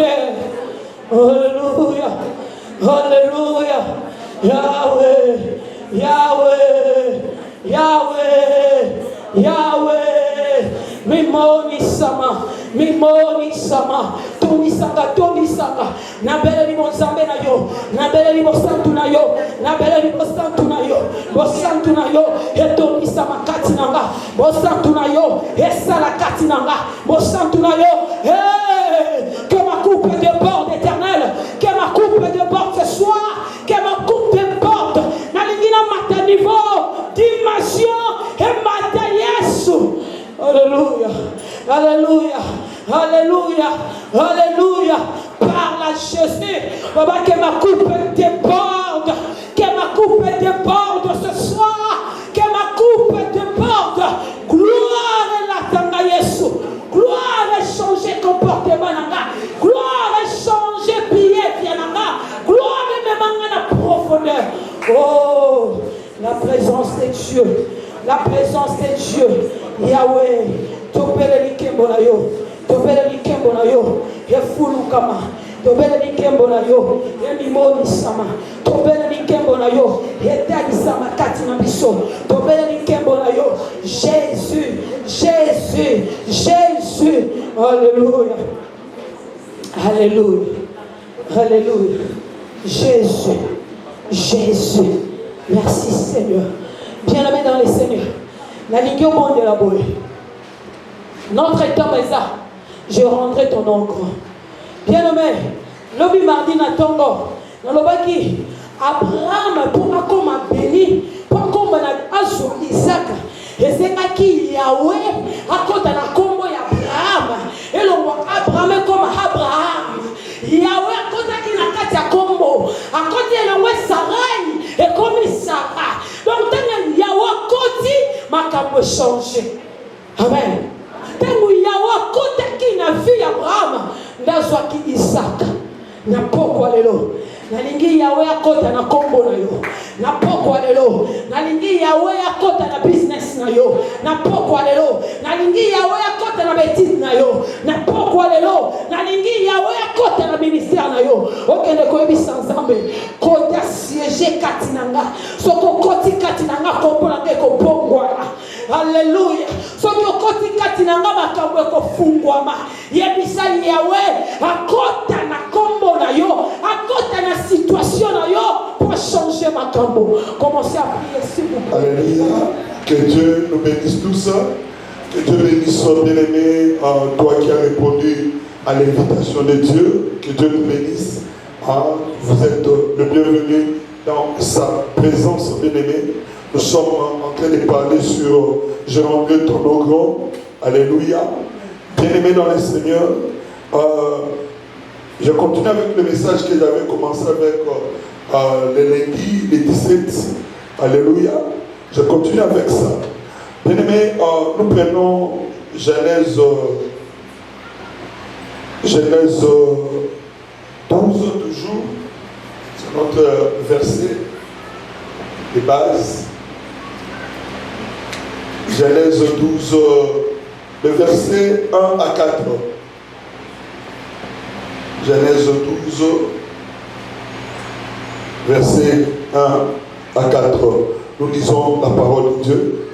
profondeur. Alléluia. Alléluia. Yahweh. Yahweh. Yahweh. Yahweh. Mimoni sama. Mimoni sama. Tonisanga, tonisanga. Nabele ni mozambe na yo. Nabele ni mosantu na yo. Nabele ni mosantu na yo. Mosantu na yo. Etonisama kati nanga. Mosantu na yo. Esala kati nanga. Mosantu na yo. Que ma coupe déborde, éternel. Que ma coupe déborde ce soir. Que ma coupe déborde. Nalingina mata niveau dimension et mata Yesu. Alléluia. Alléluia. Alléluia. Alléluia. Parle à Jésus. Papa, que ma coupe déborde. Que ma coupe déborde ce soir. Que ma coupe déborde. Gloire à la tanga Yesu. Gloire à changer comportement nanga. Gloire à changer pied nanga. Gloire à la profondeur. Oh, la présence de Dieu. La présence de Dieu. Yahweh. Topele likembo na yo. Topele likembo na yo. Efulu kama. Topele likembo na yo. Emimoni sama. Topele likembo na yo. Etali sama kati na biso. Topele likembo na yo. Jésus. Jésus. Jésus. Alléluia. Alléluia. Alléluia. Jésus. Jésus. Merci Seigneur. Bien-aimé dans les Seigneurs. La ligue au monde de la boue. Notre état est ça. Je rendrai ton nom grand. Bien-aimé. L'obi mardi na tongo. Dans le baki. Abraham pour comme béni. Pour comme Azou Isaac. Et c'est qui Yahweh. À côté de la combo Abraham. Et l'on voit Abraham comme Abraham. Yahweh à côté de la Katia combo. À côté de l'Ouest Sarai. Et comme Sarah. Donc, Yahweh côté m'a capable changer. Amen. Tant Yahweh côté qui n'a vu Abraham, n'a qui Isaac. N'a pas quoi lelo. Nalingi Yahweh akota na kombo na yo. Na pokwa lelo. Nalingi Yahweh akota na business na yo. Na pokwa lelo. Nalingi Yahweh akota na bêtise na yo. Na pokwa lelo. Nalingi Yahweh akota na ministère na yo. Okende ko ebisa nzambe. Kota siège katinanga. Soko koti katinanga kombo na ko pongwa. Alléluia. Soko koti katinanga makambo ko fungwama. Yebisa Yahweh akota na kombo na yo. Akota na situation pour changer ma cambo. Commencez à prier s'il vous plaît. Alléluia. Que Dieu nous bénisse tous. Que Dieu bénisse bien-aimé, toi qui as répondu à l'invitation de Dieu. Que Dieu nous bénisse. Vous êtes le bienvenu dans sa présence, bien-aimé. Nous sommes en train de parler sur Je rendrai ton nom grand. Alléluia. Bien-aimé dans le Seigneur. Je continue avec le message que j'avais commencé avec le lundi, le 17. Alléluia. Je continue avec ça. Bien aimé, nous prenons Genèse 12 toujours. C'est notre verset de base. Genèse 12, le verset 1 à 4. Genèse 12, verset 1 à 4. Nous lisons la parole de Dieu.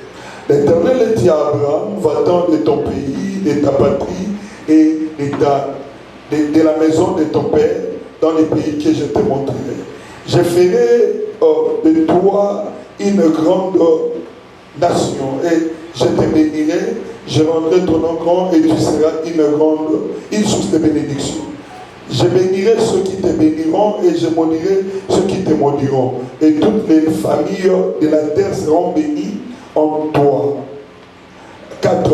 L'Éternel dit à Abraham, va-t'en de ton pays, de ta patrie et de la maison de ton père dans les pays que je te montrerai. Je ferai de toi une grande nation et je te bénirai, je rendrai ton nom grand et tu seras une source de bénédiction. Je bénirai ceux qui te béniront et je maudirai ceux qui te maudiront. Et toutes les familles de la terre seront bénies en toi. 4.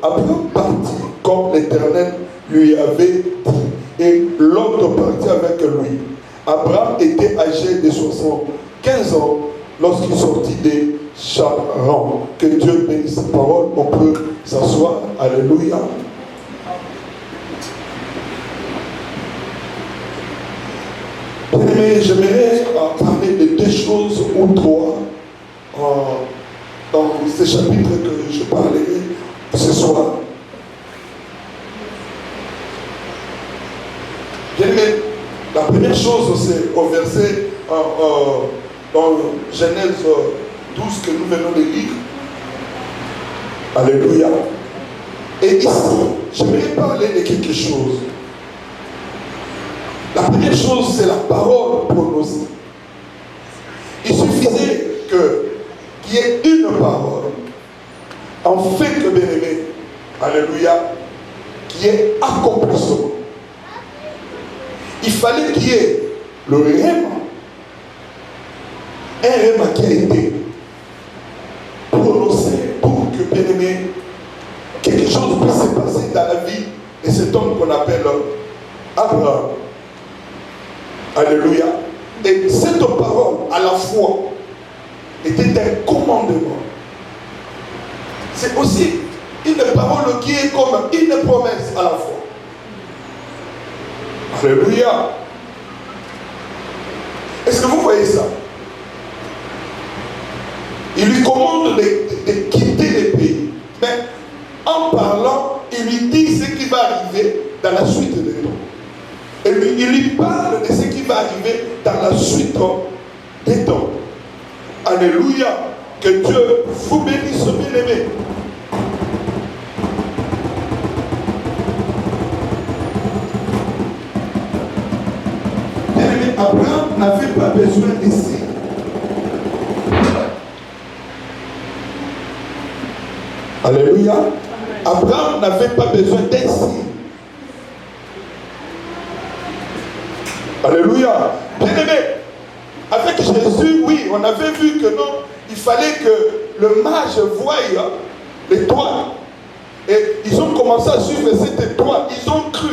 Abraham partit comme l'Éternel lui avait dit. Et l'autre partit avec lui. Abraham était âgé de 75 ans lorsqu'il sortit de Charan. Que Dieu bénisse sa parole. On peut s'asseoir. Alléluia. Mais j'aimerais parler de deux choses ou trois dans ces chapitres que je parlerai ce soir. Bien-aimé, la première chose, c'est au verset dans Genèse 12 que nous venons de lire. Alléluia. Et ici, j'aimerais parler de quelque chose. La première chose, c'est la parole prononcée. Il suffisait qu'il y ait une parole, en fait que bien-aimé, alléluia, qui est accomplissement. Il fallait qu'il y ait le rhéma, un rhéma qui a été prononcé pour que, bien-aimé, quelque chose puisse se passer dans la vie de cet homme qu'on appelle Abraham. Alléluia. Et cette parole, à la fois, était un commandement. C'est aussi une parole qui est comme une promesse à la fois. Alléluia. Est-ce que vous voyez ça? Il lui commande de quitter le pays. Mais en parlant, il lui dit ce qui va arriver dans la suite des temps. Et il lui parle de ce qui va arriver dans la suite des temps. Alléluia. Que Dieu vous bénisse, bien-aimés. Bien-aimé, Abraham n'avait pas besoin d'ici. Alléluia. Abraham n'avait pas besoin d'un signe. Alléluia. Bien-aimé, avec Jésus, oui, on avait vu que non, il fallait que le mage voie l'étoile. Et ils ont commencé à suivre cette étoile. Ils ont cru.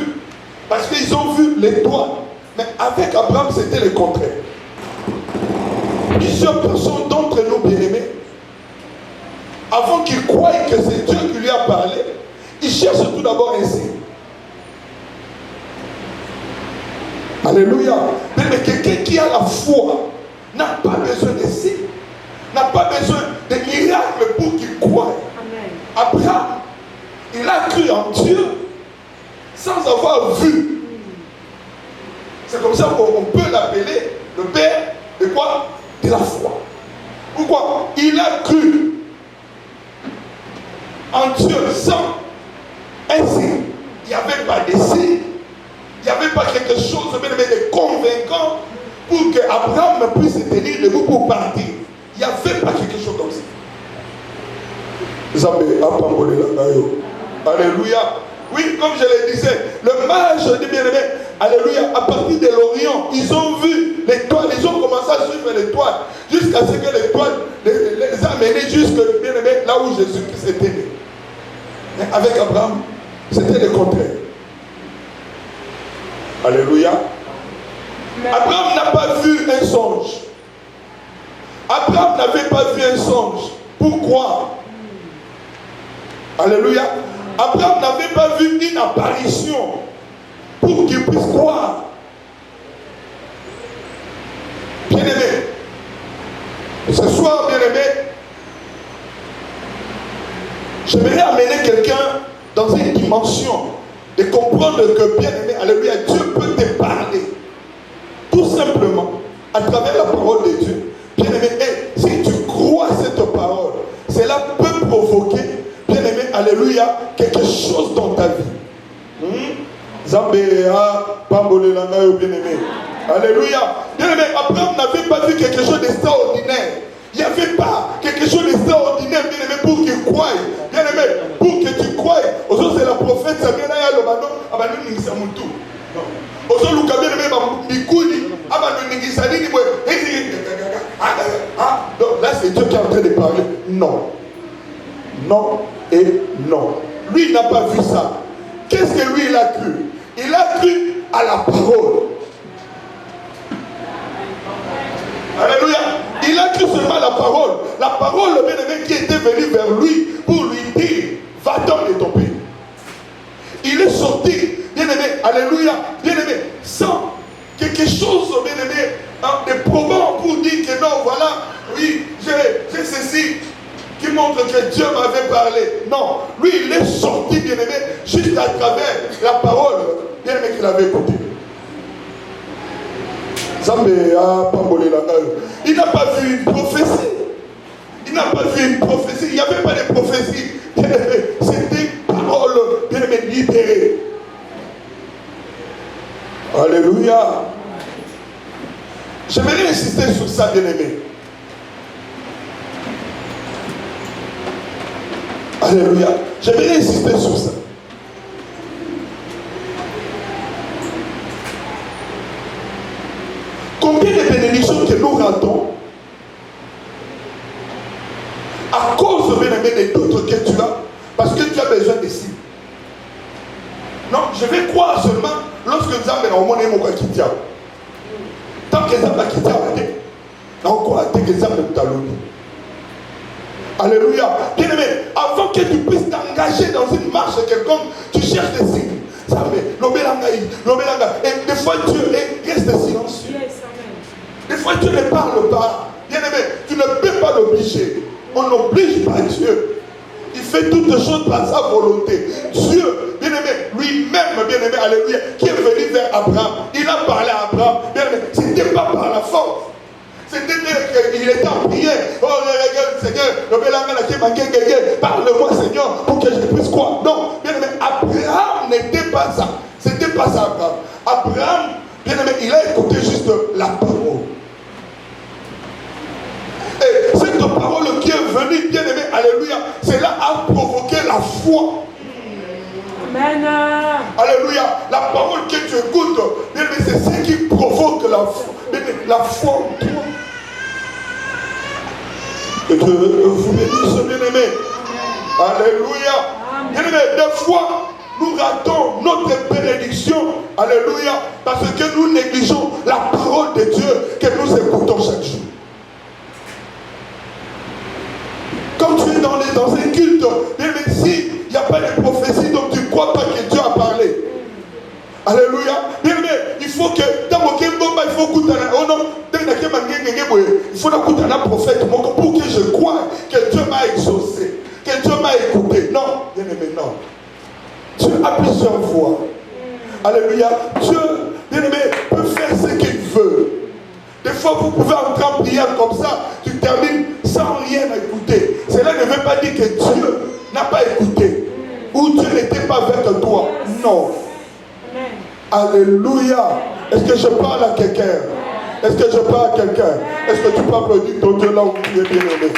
Parce qu'ils ont vu l'étoile. Mais avec Abraham, c'était le contraire. Plusieurs personnes d'entre nous, bien-aimés, avant qu'ils croient que c'est Dieu qui lui a parlé, ils cherchent tout d'abord un signe. Alléluia. Mais quelqu'un qui a la foi n'a pas besoin de signes, n'a pas besoin de miracles pour qu'il croie. Abraham, il a cru en Dieu sans avoir vu. C'est comme ça qu'on peut l'appeler le père de quoi? De la foi. Pourquoi? Il a cru en Dieu sans un signe. Il n'y avait pas de signe. Il n'y avait pas quelque chose de convaincant pour que Abraham puisse se tenir debout pour partir. Il n'y avait pas quelque chose comme ça. Alléluia. Oui, comme je le disais, le mage dit bien-aimé, alléluia, à partir de l'Orient, ils ont vu l'étoile, ils ont commencé à suivre l'étoile, jusqu'à ce que l'étoile les a menés jusque bien-aimé, là où Jésus-Christ était né. Mais avec Abraham, c'était le contraire. Alléluia. Abraham n'a pas vu un songe. Abraham n'avait pas vu un songe. Pourquoi? Alléluia. Abraham n'avait pas vu une apparition pour qu'il puisse croire. Bien-aimé, ce soir, bien-aimé, j'aimerais amener quelqu'un dans une dimension de comprendre que, bien-aimé, alléluia, Dieu peut te parler tout simplement à travers la parole de Dieu. Bien-aimé, et si tu crois à cette parole, cela peut provoquer, bien-aimé, alléluia, quelque chose dans ta vie. Zambéa, Pambolelanga, bien-aimé. Alléluia. Bien-aimé, Abraham n'avait pas vu quelque chose d'extraordinaire. Il n'y avait pas quelque chose d'extraordinaire, bien-aimé, pour qu'il croie. Bien-aimé, pour que tu crois. Aujourd'hui, c'est la prophète, ça vient là, Lobano, Abanu Nisamutu. Aujourd'hui, Luka, bien-aimé, Mikuni, Abanu Nigisani, donc là, c'est Dieu qui est en train de parler. Non. Non et non. Lui, il n'a pas vu ça. Qu'est-ce que lui, il a cru? Il a cru à la parole. Alléluia. Il a cru seulement à la parole. La parole, le bien-aimé qui était venu vers lui pour lui dire, va-t'en de ton pays. Il est sorti, bien-aimé, alléluia, bien-aimé, sans quelque chose, bien-aimé, de probant pour dire que non, voilà, oui, j'ai ceci qui montre que Dieu m'avait parlé. Non, lui, il est sorti, bien-aimé, juste à travers la parole, bien-aimé, qu'il avait écoutée. Il n'a pas vu une prophétie. Il n'a pas vu une prophétie. Il n'y avait pas de prophétie. C'était parole, bien aimé, libérée. Alléluia. J'aimerais insister sur ça, bien aimé. Alléluia. J'aimerais insister sur ça. Combien de bénédictions que nous ratons à cause, bien aimé, des doutes que tu as, parce que tu as besoin de signes. Non, je vais croire seulement lorsque nous avons au monde et mon quotidien. Tant que nous avons quitté, nous avons encore que nous avons talonné. Alléluia. Bien aimé, avant que tu puisses t'engager dans une marche quelconque, tu cherches des signes. Ça fait, l'obélanga. Et des fois Dieu reste silencieux. Des fois Dieu ne parle pas. Bien aimé, tu ne peux pas l'obliger. On n'oblige pas Dieu. Il fait toutes choses par sa volonté. Dieu, bien aimé, lui-même, bien aimé, alléluia, qui est venu vers Abraham. Il a parlé à Abraham. Bien aimé, ce n'était pas par la force. C'était qu'il était en prière. Oh, Seigneur, parle-moi, Seigneur, pour que je puisse croire. Non, bien aimé, Abraham n'était pas ça. C'était pas ça, Abraham. Abraham, bien aimé, il a écouté juste la parole. Et cette parole qui est venue, bien aimé, alléluia, cela a provoqué la foi. Amen. Alléluia. La parole que tu écoutes, bien aimé, c'est ce qui provoque la foi en toi. Que Dieu vous bénisse, bien aimé. Alléluia. Bien aimé, des fois, nous ratons notre bénédiction. Alléluia. Parce que nous négligeons la parole de Dieu que nous écoutons chaque jour. Comme tu es dans un culte, bien aimé, si il n'y a pas de prophétie, donc tu ne crois pas que Dieu a parlé. Alléluia. Bien aimé, il faut que dans mon Kembomba, il faut écouter oh non, il faut écouter un prophète pour que je croie que Dieu m'a exaucé, que Dieu m'a écouté. Non, bien aimé, non. Dieu a plusieurs voix. Alléluia. Dieu, bien aimé, peut faire ce qu'il veut. Des fois, vous pouvez entrer en prière comme ça, tu termines sans rien écouter. Cela ne veut pas dire que Dieu n'a pas écouté. Ou Dieu n'était pas avec toi. Non. Alléluia. Est-ce que je parle à quelqu'un? Est-ce que je parle à quelqu'un? Est-ce que tu peux applaudir ton Dieu là où tu es bien aimé?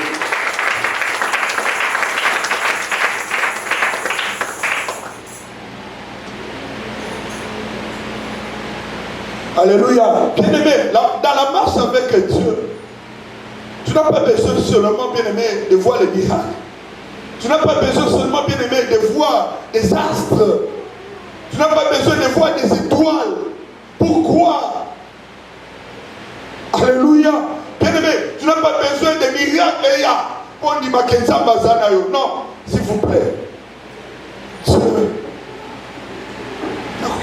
Alléluia. Bien aimé, dans la marche avec Dieu, tu n'as pas besoin seulement, bien aimé, de voir les miracles. Tu n'as pas besoin seulement, bien aimé, de voir des astres. Tu n'as pas besoin de voir des étoiles. Pourquoi? Alléluia. Bien aimé, tu n'as pas besoin de miracles. Non, s'il vous plaît.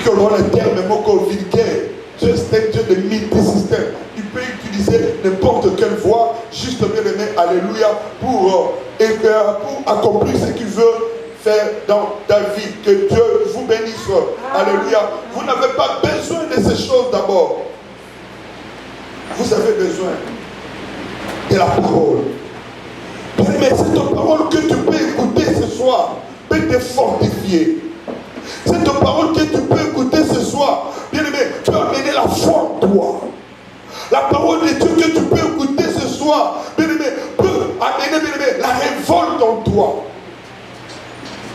Dieu, le terme moko vulgaire. Dieu c'est un Dieu de multisystème. Il peut utiliser n'importe quelle voie, juste bien aimé, alléluia, pour accomplir ce qu'il veut faire dans ta vie. Que Dieu vous bénisse. Alléluia. Vous n'avez pas besoin de ces choses d'abord. Vous avez besoin de la parole. Mais cette parole que tu peux écouter ce soir peut te fortifier. Cette parole que tu peux écouter ce soir, bien aimé, tu as amené la foi en toi. La parole de Dieu que tu peux écouter ce soir, bien aimé, peut amener, bien aimé, la révolte en toi.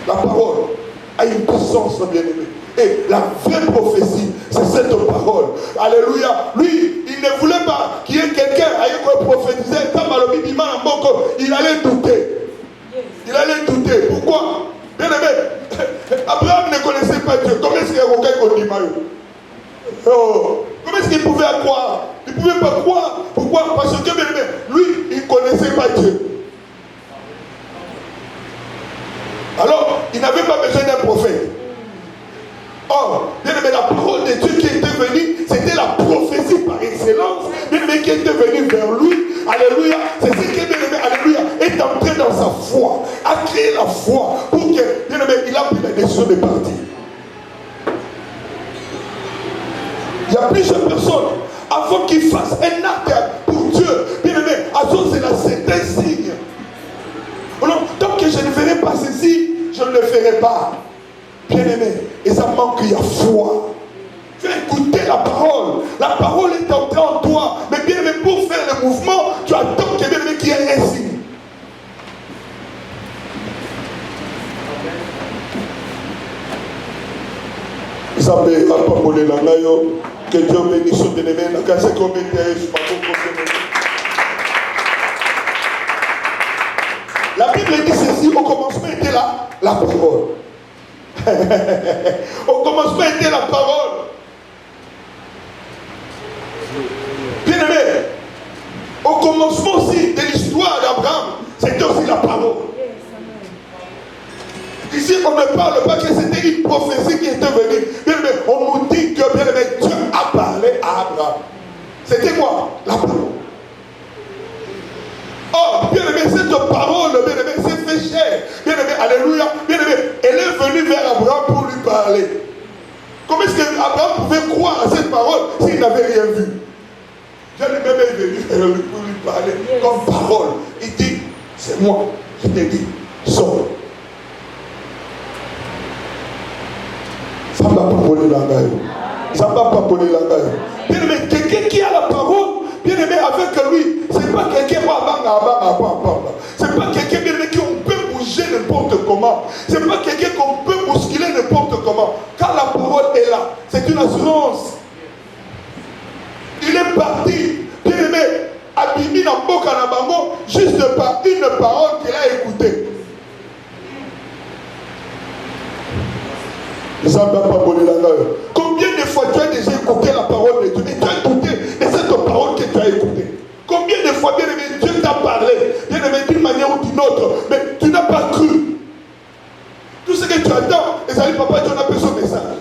La parole a une puissance, bien aimé. Et la vraie prophétie, c'est cette parole. Alléluia. Lui, il ne voulait pas qu'il y ait quelqu'un qui prophétisait. Il allait douter. Il allait douter. Pourquoi? Bien aimé, Abraham ne connaissait pas Dieu. Comment est-ce qu'il y a quelqu'un comment est-ce qu'il pouvait croire? Il ne pouvait pas croire. Pourquoi? Parce que bien aimé, lui, il ne connaissait pas Dieu. Alors, il n'avait pas besoin d'un prophète. Or, bien aimé, la parole de Dieu qui était venue, c'était la prophétie par excellence, bien aimé, qui était venue vers lui. Alléluia. C'est ce qui, bien aimé, alléluia, est entré dans sa foi, a créé la foi pour que, bien aimé, il a pris la décision de partir. Il y a plusieurs personnes, avant qu'il fasse un acte pour Dieu, bien aimé, c'est la certain signe. Non, tant que je ne ferai pas ceci, je ne le ferai pas. Bien aimé, et ça manque, il y a foi. Tu as écouté la parole. La parole est entrée en toi. Mais bien aimé, pour faire le mouvement, tu attends que bien aimé qu'il y ait un signe. Que Dieu bénisse son bien-aimé. La Bible dit ceci, au commencement était là la parole. Au commencement était la parole. Bien-aimé, au commencement aussi de l'histoire d'Abraham, c'était aussi la parole. Ici, on ne parle pas que c'était une prophétie qui était venue. Bien aimé, on nous dit que bien aimé, Dieu a parlé à Abraham. C'était quoi? La parole. Oh, bien aimé, cette parole, bien aimé, s'est fait chair. Bien aimé, alléluia. Bien aimé, elle est venue vers Abraham pour lui parler. Comment est-ce qu'Abraham pouvait croire à cette parole s'il n'avait rien vu? Dieu lui-même est venu pour lui parler comme parole. Il dit, c'est moi, je t'ai dit, sors. Ça ne va pas voler la gaille. Ça ne va pas voler la gaille. Bien aimé, quelqu'un qui a la parole, bien aimé, avec lui, ce n'est pas quelqu'un c'est pas quelqu'un bien aimé qu'on peut bouger n'importe comment. Ce n'est pas quelqu'un qu'on peut bousculer n'importe comment. Quand la parole est là, c'est une assurance. Il est parti, bien aimé, abîmé dans Boka Nabango, juste par une parole qu'il a écoutée. Combien de fois tu as déjà écouté la parole de Dieu et tu as écouté de cette parole que tu as écoutée? Combien de fois, bien aimé, Dieu t'a parlé, bien aimé, d'une manière ou d'une autre, mais tu n'as pas cru. Tout ce que tu attends, et ça dit, papa, tu as appelé son message.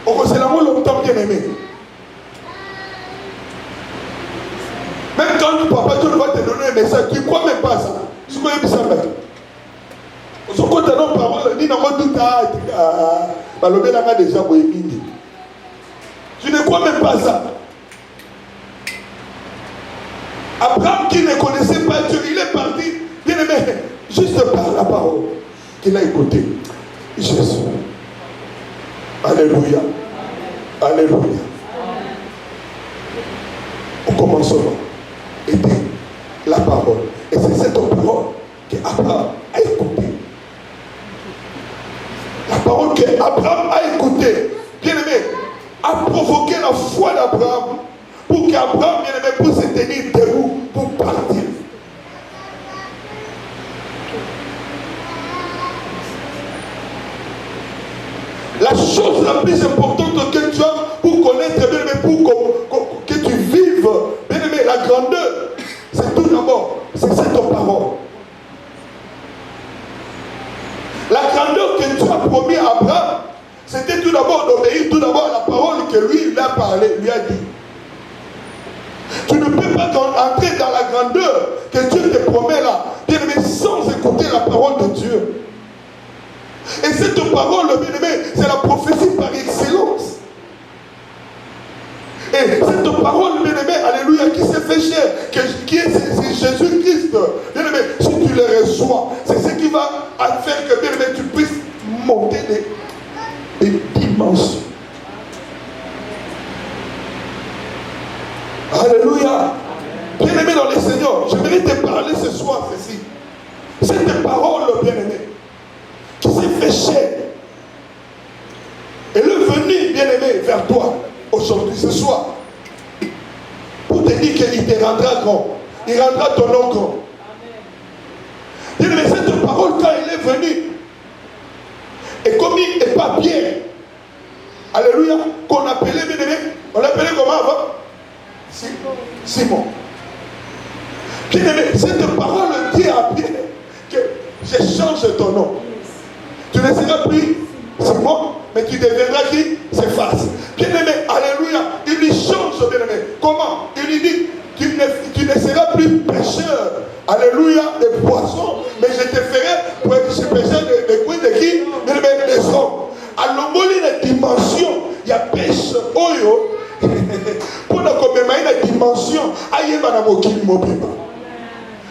On c'est l'amour longtemps, bien aimé. Même quand papa, Dieu va te donner un message, tu ne crois même pas à ça. Ce qu'on a dit ça maintenant. Ce qu'on te donne parole, dit dans mon doute, déjà tu ne crois même pas à ça. Abraham qui ne connaissait pas Dieu, il est parti, bien aimé, juste par la parole qu'il a écoutée. Jésus. Alléluia. Alléluia. Au commencement était la parole. Et c'est cette parole qu'Abraham a écoutée. La parole qu'Abraham a écoutée, bien aimé, a provoqué la foi d'Abraham pour qu'Abraham, bien aimé, puisse se tenir debout pour partir. La chose la plus importante que tu as pour connaître, bien aimé, pour que tu vives, bien aimé, la grandeur, c'est tout d'abord, c'est cette parole. La grandeur que Dieu a promis à Abraham, c'était tout d'abord d'obéir tout d'abord à la parole que lui, il a parlé, lui a dit. Tu ne peux pas entrer dans la grandeur que Dieu te promet là, bien aimé, sans écouter la parole de Dieu. Et cette parole, bien aimé, c'est la prophétie par excellence. Et cette parole, bien aimé, alléluia, qui s'est fait chair, qui est Jésus-Christ, bien aimé, si tu le reçois, c'est ce qui va faire que, bien aimé, tu puisses monter des dimensions. Alléluia. Bien aimé dans le Seigneur, je voudrais te parler ce soir, ceci. Cette parole, bien aimé, qui s'est fait chair, elle est venue, bien aimé, vers toi aujourd'hui, ce soir, pour te dire qu'il te rendra grand. Il rendra ton nom grand. Bien aimé, cette parole, quand elle est venue, et comme il n'est pas bien, alléluia, qu'on appelait, bien aimé, on l'appelait comment avant? Simon. Bien aimé, cette parole dit à Pierre que je change ton nom. Tu ne seras plus Simon, mais tu deviendras qui? Céphas. Bien aimé, alléluia, il lui change, bien aimé. Comment? Il lui dit, tu ne seras plus pêcheur, alléluia, de poissons, mais je te ferai pour être pêcheur de quoi, de qui? Bien aimé, des hommes. À l'homme, il y a une dimension, il y a pêche, oyo, Pour la dimension,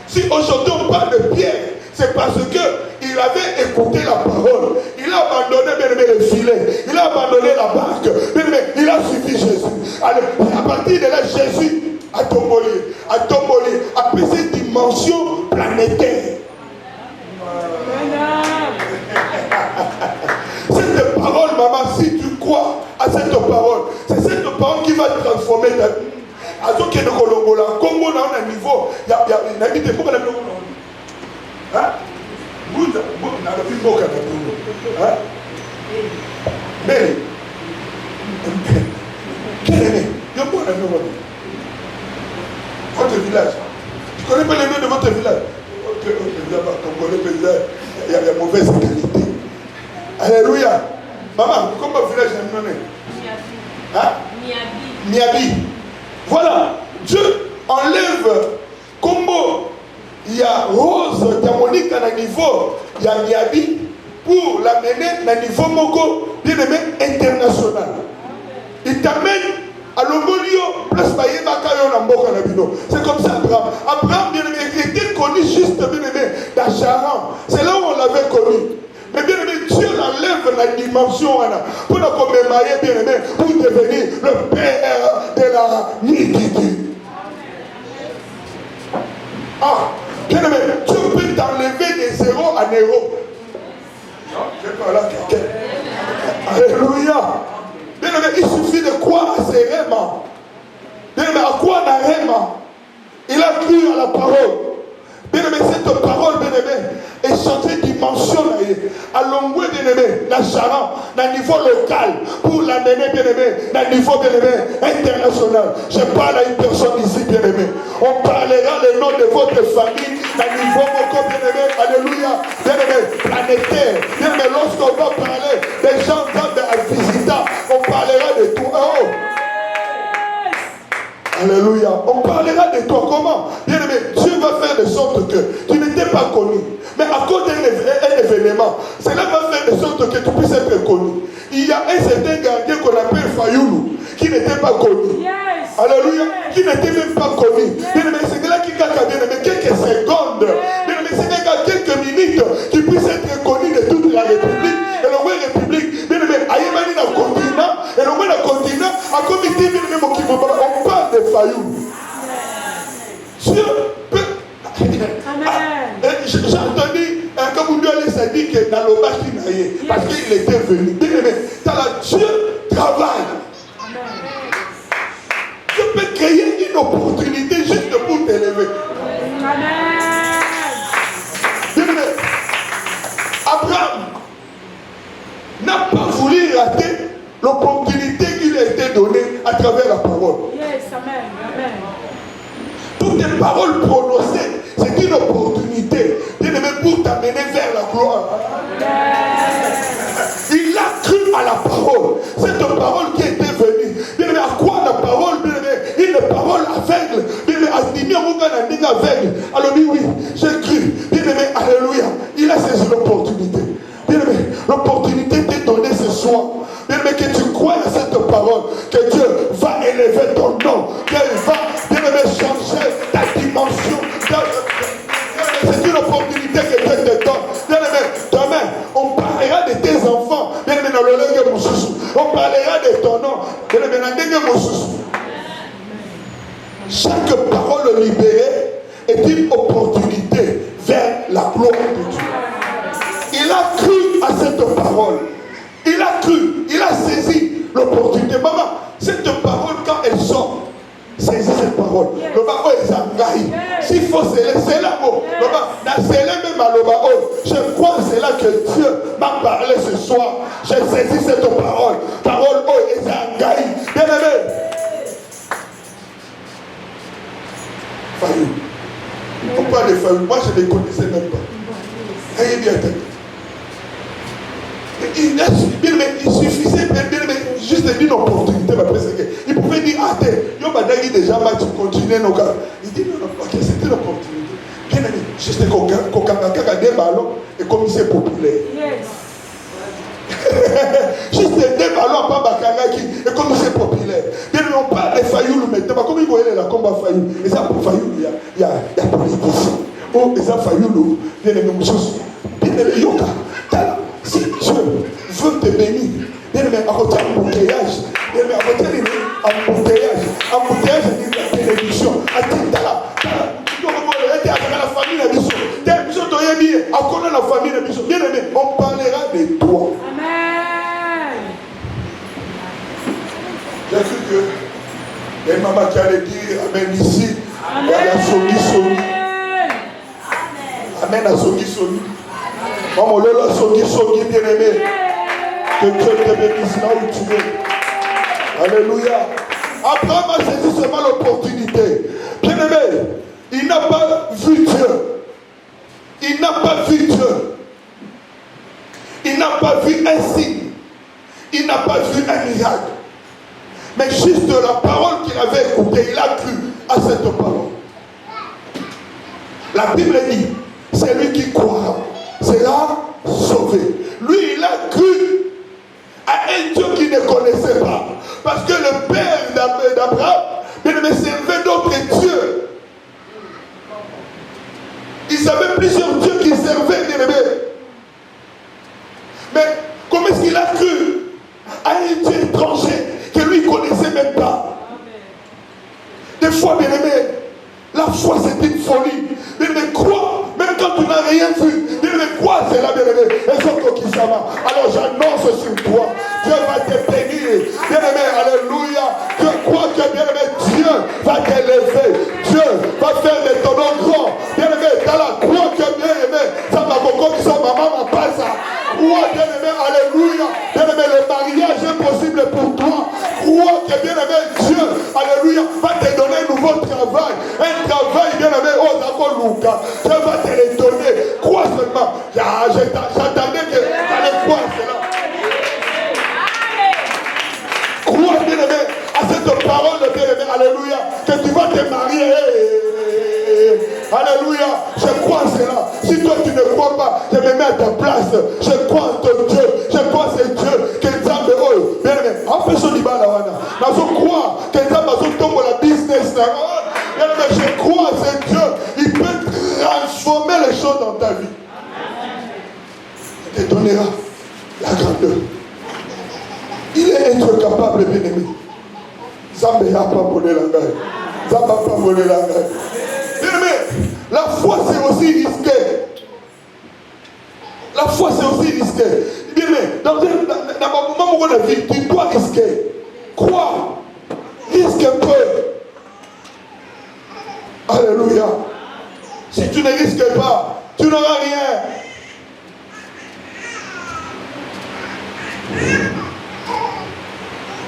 si aujourd'hui on parle de Pierre, c'est parce qu'il avait écouté la parole. Il a abandonné bien aimé le filet. Il a abandonné la barque. Bien aimé, il a suivi Jésus. Alors, à partir de là, Jésus a tombé, a pris cette dimension planétaire. Cette parole, maman, si tu crois à cette parole, c'est cette parole qui va transformer ta vie. À ceux qui sont Colombola, Congo, on a un niveau, il y a une habité pour la maison. Hein? Vous, on a vu beaucoup de Congo. Hein? Mais, quel est il y a beaucoup de nom. Votre village. Tu connais pas le nom de votre village? Il y a de mauvaise qualité. Alléluia. Maman, comment village est nommé? Hein? Miabi. Voilà. Dieu enlève Combo. Il y a Rose Diamonique à un niveau. Il y a Miabi pour l'amener à un niveau moko, bien aimé, international. Il t'amène à l'Omolio, place Bayemakayo Namboka Nabino. C'est comme ça Abraham. Abraham, bien aimé, était connu juste, bien aimé, dans Charan. C'est là où on l'avait connu. Mais bien aimé, Dieu l'enlève la dimension pour la commémorer, bien aimé, pour devenir le père de la niditude. Ah, bien aimé, Dieu peut t'enlever des zéros à héros. Je parle à quelqu'un. Alléluia. Bien aimé, il suffit de croire à ses rêves. Bien aimé, à quoi on a rêve? Il a cru à la parole. Bien aimé, cette parole, bien aimé, est changée de dimension. À l'ongoué, bien aimé, la Charan, d'un niveau local, pour l'amener, bien aimé, d'un niveau, bien aimé, international. Je parle à une personne ici, bien aimé. On parlera le nom de votre famille, d'un niveau beaucoup, bien aimé, alléluia, bien aimé, planétaire. Bien aimé, lorsqu'on va parler des gens dans visitant, on parlera de tout. Oh. Alléluia. On parlera de toi comment? Bien aimé, Dieu va faire de sorte que tu n'étais pas connu. Mais à cause d'un événement, cela va faire de sorte que tu puisses être connu. Il y a un certain gardien qu'on appelle Fayoulou, qui n'était pas connu. Yes. Alléluia. Qui n'était même pas connu. Bien aimé, c'est là qui gagne, bien aimé, quelques secondes. Bien aimé, c'est là quelques minutes qui puisse être connu de toute la République. Et le roi République, bien aimé, aïe dans le continent, et le roi dans le continent, a comité, bien aimé, on parle de Fayoulou. Dieu peut. J'ai entendu un Kaboudouale s'est dit que dans le bas qui naïe, parce qu'il était venu. Bien aimé, Dieu travaille. Dieu peut créer une opportunité juste pour t'élever. Bien aimé, Abraham n'a pas voulu rater l'opportunité qui lui a été donnée à travers la parole. Yes, amen. Amen. Toutes les paroles prononcées, c'est une opportunité, bien aimé, pour t'amener vers la gloire. Il a cru à la parole. Cette parole qui était venue. Bien aimé, à quoi la parole, bien aimé, une parole aveugle. Bien aimé, aveugle. Alors oui, j'ai cru. Bien aimé, alléluia. Il a saisi l'opportunité. Bien aimé, l'opportunité t'est donnée ce soir. Bien aimé, que tu crois à cette parole, que Dieu va élever ton nom, qu'elle va, bien aimé, changer ta dimension. C'est une opportunité que Dieu te donne. Bien aimé, demain, on parlera de tes enfants. Bien aimé, dans le langue Moussoussou. On parlera de ton nom. Bien aimé, dans le langue Moussoussou. Chaque parole libérée est une opportunité vers la gloire de Dieu. Il a cru à cette parole. Il a cru, il a saisi l'opportunité. Maman, cette parole, quand elle sort, saisis cette parole. Le bas est zangaï. S'il faut sceller, c'est là haut. Le bas, dans sceller même à le bas haut. Je crois que c'est là que Dieu m'a parlé ce soir. J'ai saisi cette parole. Parole haut et zangaï. Bien aimé. Fayoulou. On parle de Fayoulou. Moi, je ne les connaissais même pas. Ayez bien tête. Il suffisait juste d'une opportunité. Il pouvait dire, ah, il y a déjà match, continuer nos gars. Il dit, non, ok, c'était l'opportunité. Bien aimé, juste qu'on a des ballons et comme c'est populaire. Yes. Juste des ballons à Bakangaki et comme c'est populaire. Bien aimé, on maintenant, comme il voyait la combat Fayoulou, et ça pour Fayoulou, il y a politicien. Oh, et ça Fayoulou, bien aimé, bien aimé, Yoka, si Dieu veut te bénir, bien aimé, à côté embouteillage, bien aimé, à côté embouteillage de la télévision, à Tintala, la famille de Bissot, à connaître la famille de Bissot, bien aimé, on parlera de toi. Amen. J'ai cru que les mamans qui allaient dire Amen ici, et à la Sogi. Amen à Sogi. Maman, Lola Sogi, bien aimé. Que Dieu te bénisse là où tu es. Alléluia. Abraham a saisi seulement l'opportunité. Bien aimé, il n'a pas vu Dieu. Il n'a pas vu Dieu. Il n'a pas vu un signe. Il n'a pas vu un miracle. Mais juste la parole qu'il avait écoutée, il a cru à cette parole. La Bible dit, c'est lui qui croira sera sauvé. Lui, il a cru à un Dieu qu'il ne connaissait pas. Parce que le père d'Abraham, il servait d'autres dieux. Ils avaient plusieurs dieux qui servaient, bien aimé. Mais comment est-ce qu'il a cru à un Dieu étranger que lui ne connaissait même pas? Des fois, bien aimé, la foi c'est une folie. Bien aimé, crois, même quand tu n'as rien vu. Bien aimé, crois, c'est là, bien aimé. Alors j'annonce sur toi, Dieu va te bénir. Bien aimé, alléluia. Je crois que, bien aimé, Dieu va t'élever. Dieu va faire de ton nom grand. Bien aimé, dans la croix que, bien aimé, ça va beaucoup qui sont maman, ma pas ça. Crois, bien aimé, alléluia. Bien aimé, le mariage est possible pour toi. Crois que, bien aimé, Dieu, alléluia, va te donner un nouveau travail. Un travail, bien aimé, oh, d'accord, Lucas. Dieu va te le donner. Crois seulement. J'attendais que j'allais croire cela. Crois, bien aimé, à cette parole, bien aimé, alléluia, que tu vas te marier. Alléluia, je crois à cela. Si toi tu ne crois pas, je me mets à ta place. Je crois en ton Dieu. Je crois en ce Dieu que Nzambe oyo. Bien aimé, en fait ce libala wana. Nazo crois que Nzambe azo tombe la business. Bien aimé, je crois à ce Dieu. Il peut transformer les choses dans ta vie. Il te donnera la grandeur. Il est être capable, bien aimé. Nzambe n'a pas volé la gagne. Nzambe n'a pas volé la gagne. Bien aimé, la foi c'est aussi risqué. La foi c'est aussi risqué. Bien aimé, dans un moment où on a vie, tu dois risquer. Crois. Risque un peu. Alléluia. Si tu ne risques pas, tu n'auras rien.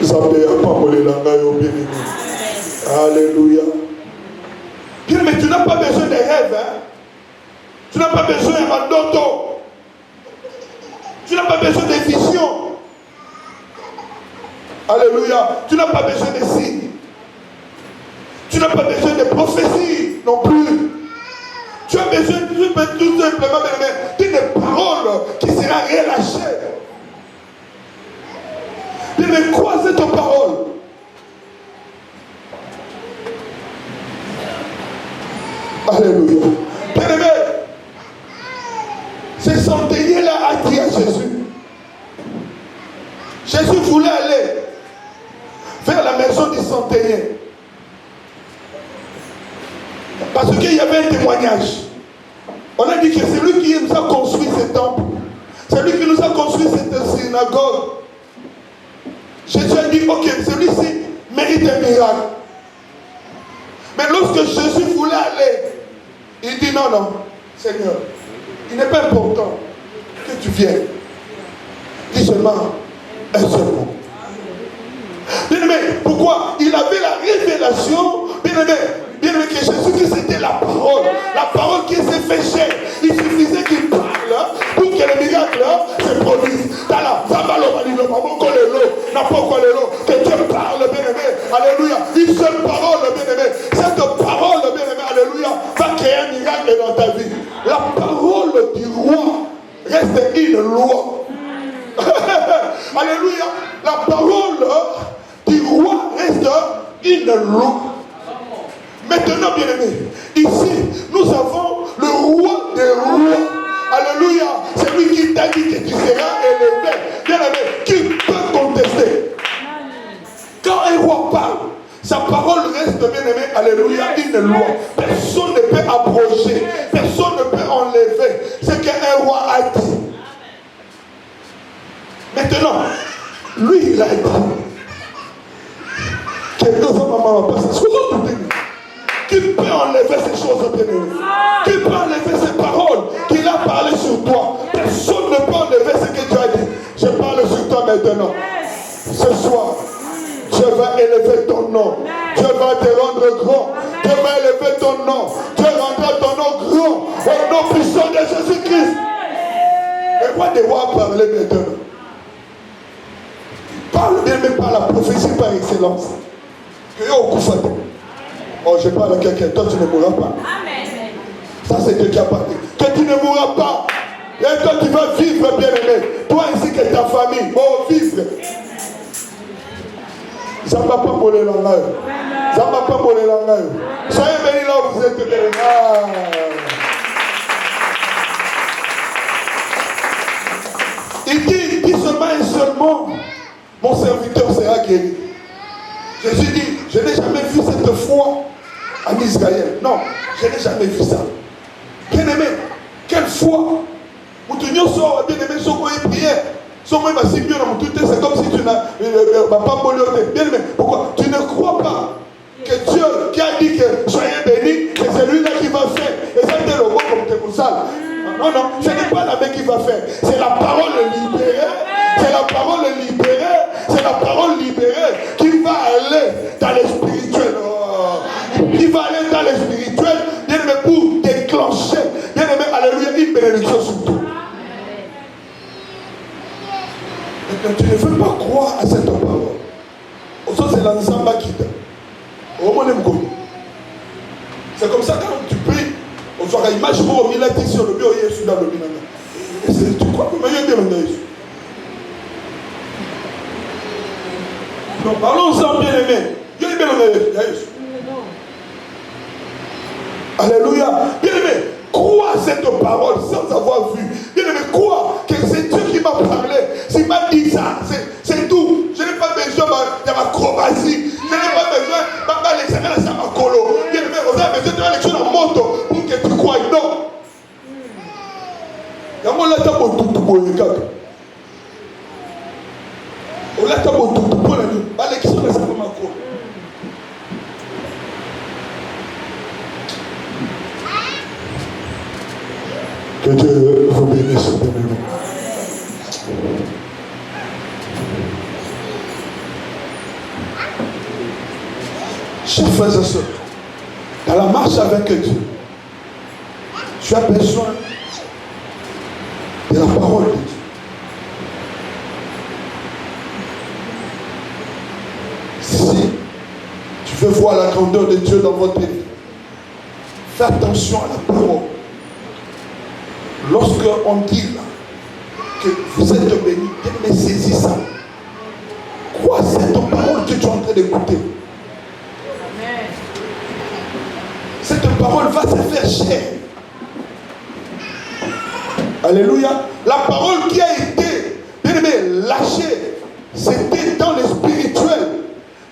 Zambé n'a pas volé la gagne, bien aimé. Alléluia. Bien, mais tu n'as pas besoin de rêves. Hein? Tu n'as pas besoin de d'auto. Tu n'as pas besoin de vision. Alléluia. Tu n'as pas besoin de signes. Tu n'as pas besoin de prophétie non plus. Tu as besoin tout simplement d'une parole qui sera relâchée. Bien, mais crois cette parole. Alléluia. Bien aimé, ce centenier-là a dit à Jésus. Jésus voulait aller vers la maison du centenier. Parce qu'il y avait un témoignage. On a dit que c'est lui qui nous a construit ce temple. C'est lui qui nous a construit cette synagogue. Jésus a dit, ok, celui-ci mérite un miracle. Mais lorsque Jésus voulait aller, il dit non, non, Seigneur, il n'est pas important que tu viennes. Dis seulement un seul mot. Bien aimé, pourquoi? Il avait la révélation, bien aimé, que Jésus-Christ c'était la parole qui s'est fait chair. Il suffisait qu'il parle pour que le miracle se produise. Que Dieu parle, bien aimé, alléluia. Une seule parole, bien aimé. Cette parole, bien aimé, alléluia, va créer un miracle dans ta vie. La parole du roi reste une loi. Alléluia. La parole du roi reste une loi. Maintenant, bien-aimés, ici, nous avons le roi des rois. Alléluia. C'est lui qui t'a dit que tu seras élevé. Bien-aimé, qui peut contester? Quand un roi parle, sa parole reste, bien-aimé, alléluia, une loi. Personne ne peut abroger, personne ne peut enlever ce qu'un roi a dit. Maintenant, lui, il a dit. Qui peut enlever ces choses, bien-aimé? Qui peut enlever ces paroles qu'il a parlé sur toi? Personne ne peut enlever ce que tu as dit. Je parle sur toi maintenant. Ce soir, Dieu va élever ton nom. Dieu va te rendre grand. Dieu va élever ton nom. Dieu rendra ton nom grand. Au nom puissant de Jésus-Christ. Et moi, devoir parler maintenant. Parle bien, mais par la prophétie par excellence. Que au coup faté. Oh, je parle à quelqu'un. Toi, tu ne mourras pas. Amen. Ça, c'est Dieu qui a parlé. Que tu ne mourras pas. Et toi, tu vas vivre, bien-aimé. Toi ainsi que ta famille. Oh, vivre. Ça ne va pas pour les langages. Ça ne va pas pour les langages. Soyez bénis là où vous êtes. Il dit seulement et seulement, mon serviteur sera guéri. Jésus dit, je n'ai jamais vu cette foi en Israël. Non, je n'ai jamais vu ça. Bien-aimé, quelle foi? Bien-aimé, c'est comme si tu n'as pas molioté. Bien-aimé, pourquoi? Tu ne crois pas que Dieu qui a dit que soyez bénis, que c'est lui-là qui va faire. Et ça, c'est le roi comme Téboussal. Non, non, ce n'est pas la main qui va faire. C'est la parole libérée. C'est la parole libérée. C'est la parole libérée qui va aller dans le spirituel. Qui va aller dans le spirituel, bien aimé, pour déclencher, bien aimé, alléluia, une bénédiction sur tout. Maintenant, tu ne veux pas croire à cette parole. Au sens, c'est l'ensemble qui t'a. C'est comme ça quand tu pries, on sera image pour il a dit sur le bureau, il est dans le binana. Et tu crois que il est bien dans Jésus. Donc parlons ensemble, bien aimé. Dieu est bien dans Jésus. Alléluia. Bien aimé, crois cette parole sans avoir vu. Bien aimé, crois que c'est Dieu qui m'a parlé. S'il m'a dit ça, c'est tout. Je n'ai pas besoin de ma acrobatie. Je n'ai pas besoin de l'examen de ma colo. Bien aimé, vous avez besoin de la lecture en moto pour que tu crois. Non. Il y a mon latin pour tout pour le gars. On latin pour tout pour le gars. La lecture de ma colo. Que Dieu vous bénisse, bien-aimés. Chers frères et sœurs, dans la marche avec Dieu, tu as besoin de la parole de Dieu. Si tu veux voir la grandeur de Dieu dans votre vie, fais attention à la parole. Lorsque on dit là, que vous êtes bénis, mais saisis ça. Quoi, c'est ton parole que tu es en train d'écouter. Cette parole va se faire chair. Alléluia. La parole qui a été, bien aimé, lâchée, c'était dans le spirituel.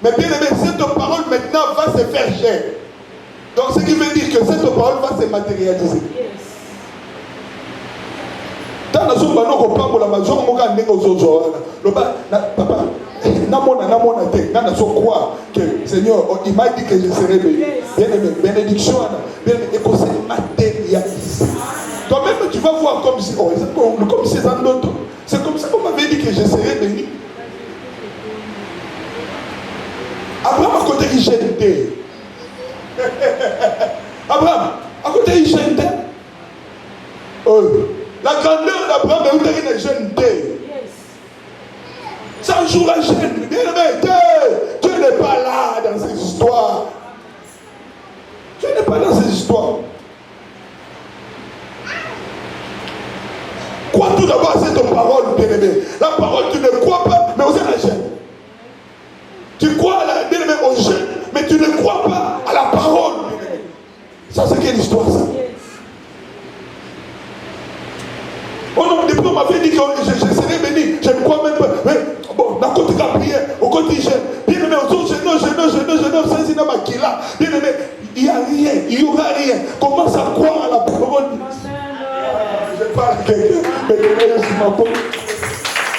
Mais bien aimé, cette parole maintenant va se faire chair. Donc ce qui veut dire que cette parole va se matérialiser. Dans la zone, on comprend la maison, on va aller aux autres. Papa, que Seigneur, il m'a dit que je serai béni. Bien aimé, bénédiction, et qu'on se matérialise. Toi-même, tu vas voir comme si, comme c'est un autre. C'est comme ça qu'on m'avait dit que je serais béni. Abraham, à côté, il gênait. Abraham, à côté, il gênait. La grandeur d'Abraham est où il gênait. 100 jours à gêne. Bien aimé, Dieu n'est pas là dans ces histoires. Dieu n'est pas dans ces histoires. Crois tout d'abord à cette parole, bien aimé. La parole, tu ne crois pas, mais aussi la gêne. Tu crois à la bien aimé, au gêne. quelle histoire ça? Oh non, depuis on m'avait dit que je serais béni, je ne crois même pas. Mais bon, dans le côté de la prière, au côté jeune, bien aimé, aux autres jeunes, c'est dans ma kila. Bien aimé, il n'y a rien, il n'y aura rien. Commence à croire à la parole. Je parle à quelqu'un, mais je suis ma peau.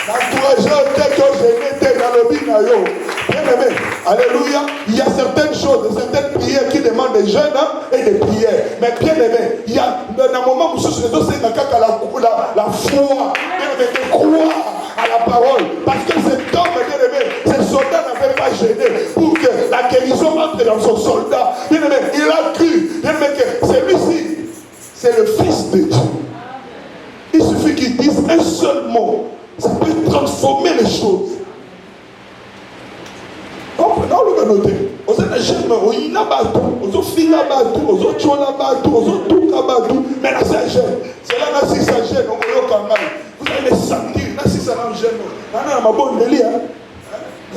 L'encourageant tel que je n'étais dans le binayo. Bien aimé, alléluia, il y a certaines choses, certaines prières qui demandent des jeûnes et des prières. Mais bien aimé, il y a un moment où c'est la foi, bien aimé, de croire à la parole. Parce que cet homme, bien aimé, ce soldat n'avait pas gêné pour que la guérison entre dans son soldat. Bien aimé, il a cru, bien aimé, que celui-ci, c'est le Fils de Dieu. Il suffit qu'il dise un seul mot, ça peut transformer les choses. Non, le noté. Aux jeunes, il y a bateau, aux filles là bateau, aux autres choses là bateau, aux autres tout là bateau. Mais là c'est jeune. C'est là si ça gêne, on va quand même. Vous allez sentir, là si ça n'a gêne. Là on a ma bonne délire.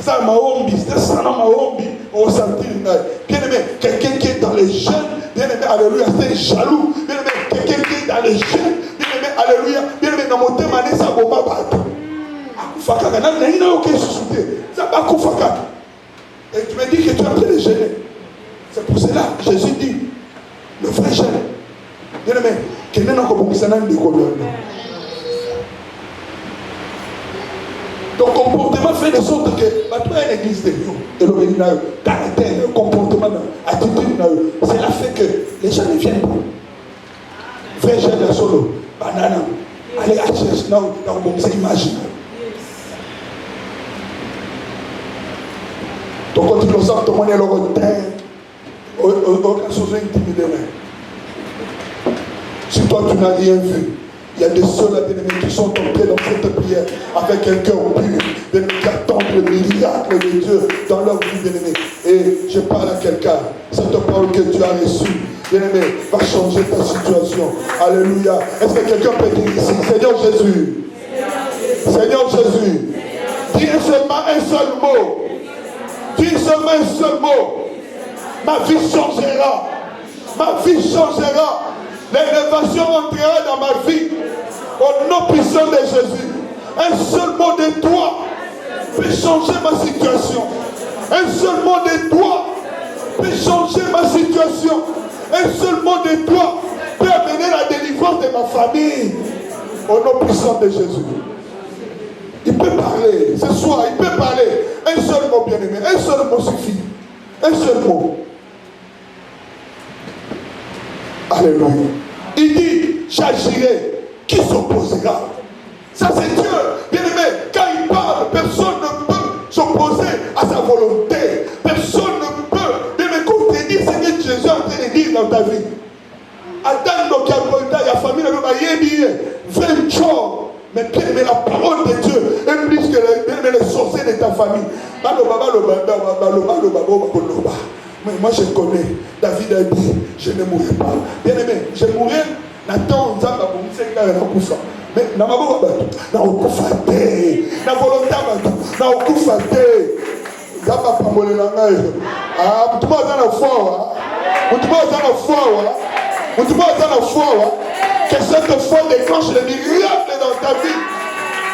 Ça ma home business, ça n'a ma home, on va sentir. Bien aimé, quelqu'un qui est dans les jeunes, bien aimé, alléluia, c'est jaloux. Bien aimé, quelqu'un qui est dans les jeunes, bien aimé, alléluia, bien aimé, dans mon thème, ça va pas bateau. Faka, il n'y a aucun souci. Ça va pas faka. Et tu me dis que tu as pris les gêner. C'est pour cela que Jésus dit, le vrai jeune, bien aimé, qu'il n'est pas comme ça dans le décolleur. Ton comportement fait de sorte que, toi, il existe de Dieu. Et le caractère, le comportement, l'attitude, cela fait que les gens ne viennent pas. Vrai jeune, le solo, banana, aller à chercher dans le imaginaire. Donc quand tu le sens, ton moyen le retient, aucune chose intimidée. Si toi tu n'as rien vu, il y a des seuls bien-aimés qui sont entrés dans cette prière avec un cœur pur, qui attendent le miracle de Dieu dans leur vie, bien-aimé. Et je parle à quelqu'un, cette parole que tu as reçue, bien-aimé, va changer ta situation. Alléluia. Est-ce que quelqu'un peut dire ici, Seigneur Jésus, Seigneur Jésus, dis seulement un seul mot. Dis seulement un seul mot. Ma vie changera. Ma vie changera. L'élévation entrera dans ma vie. Au nom puissant de Jésus. Un seul mot de toi peut changer ma situation. Un seul mot de toi peut changer ma situation. Un seul mot de toi peut amener la délivrance de ma famille. Au nom puissant de Jésus. Il peut parler, ce soir, il peut parler. Un seul mot, bien-aimé, un seul mot suffit. Un seul mot. Alléluia. Il dit, j'agirai. Qui s'opposera? Ça c'est Dieu. Bien-aimé, quand il parle, personne ne peut s'opposer à sa volonté. Personne ne peut, bien-aimé, contredire ce que Jésus est en train de dire dans ta vie. Attends, il y a famille, il y a 20 mais bien aimé, la parole de Dieu est plus que les sorciers de ta famille. Mais moi je connais, David a dit, je ne mourrai pas. Bien aimé, je mourrai, Nathan, mais na volonté, que cette foi déclenche le miracle dans ta vie.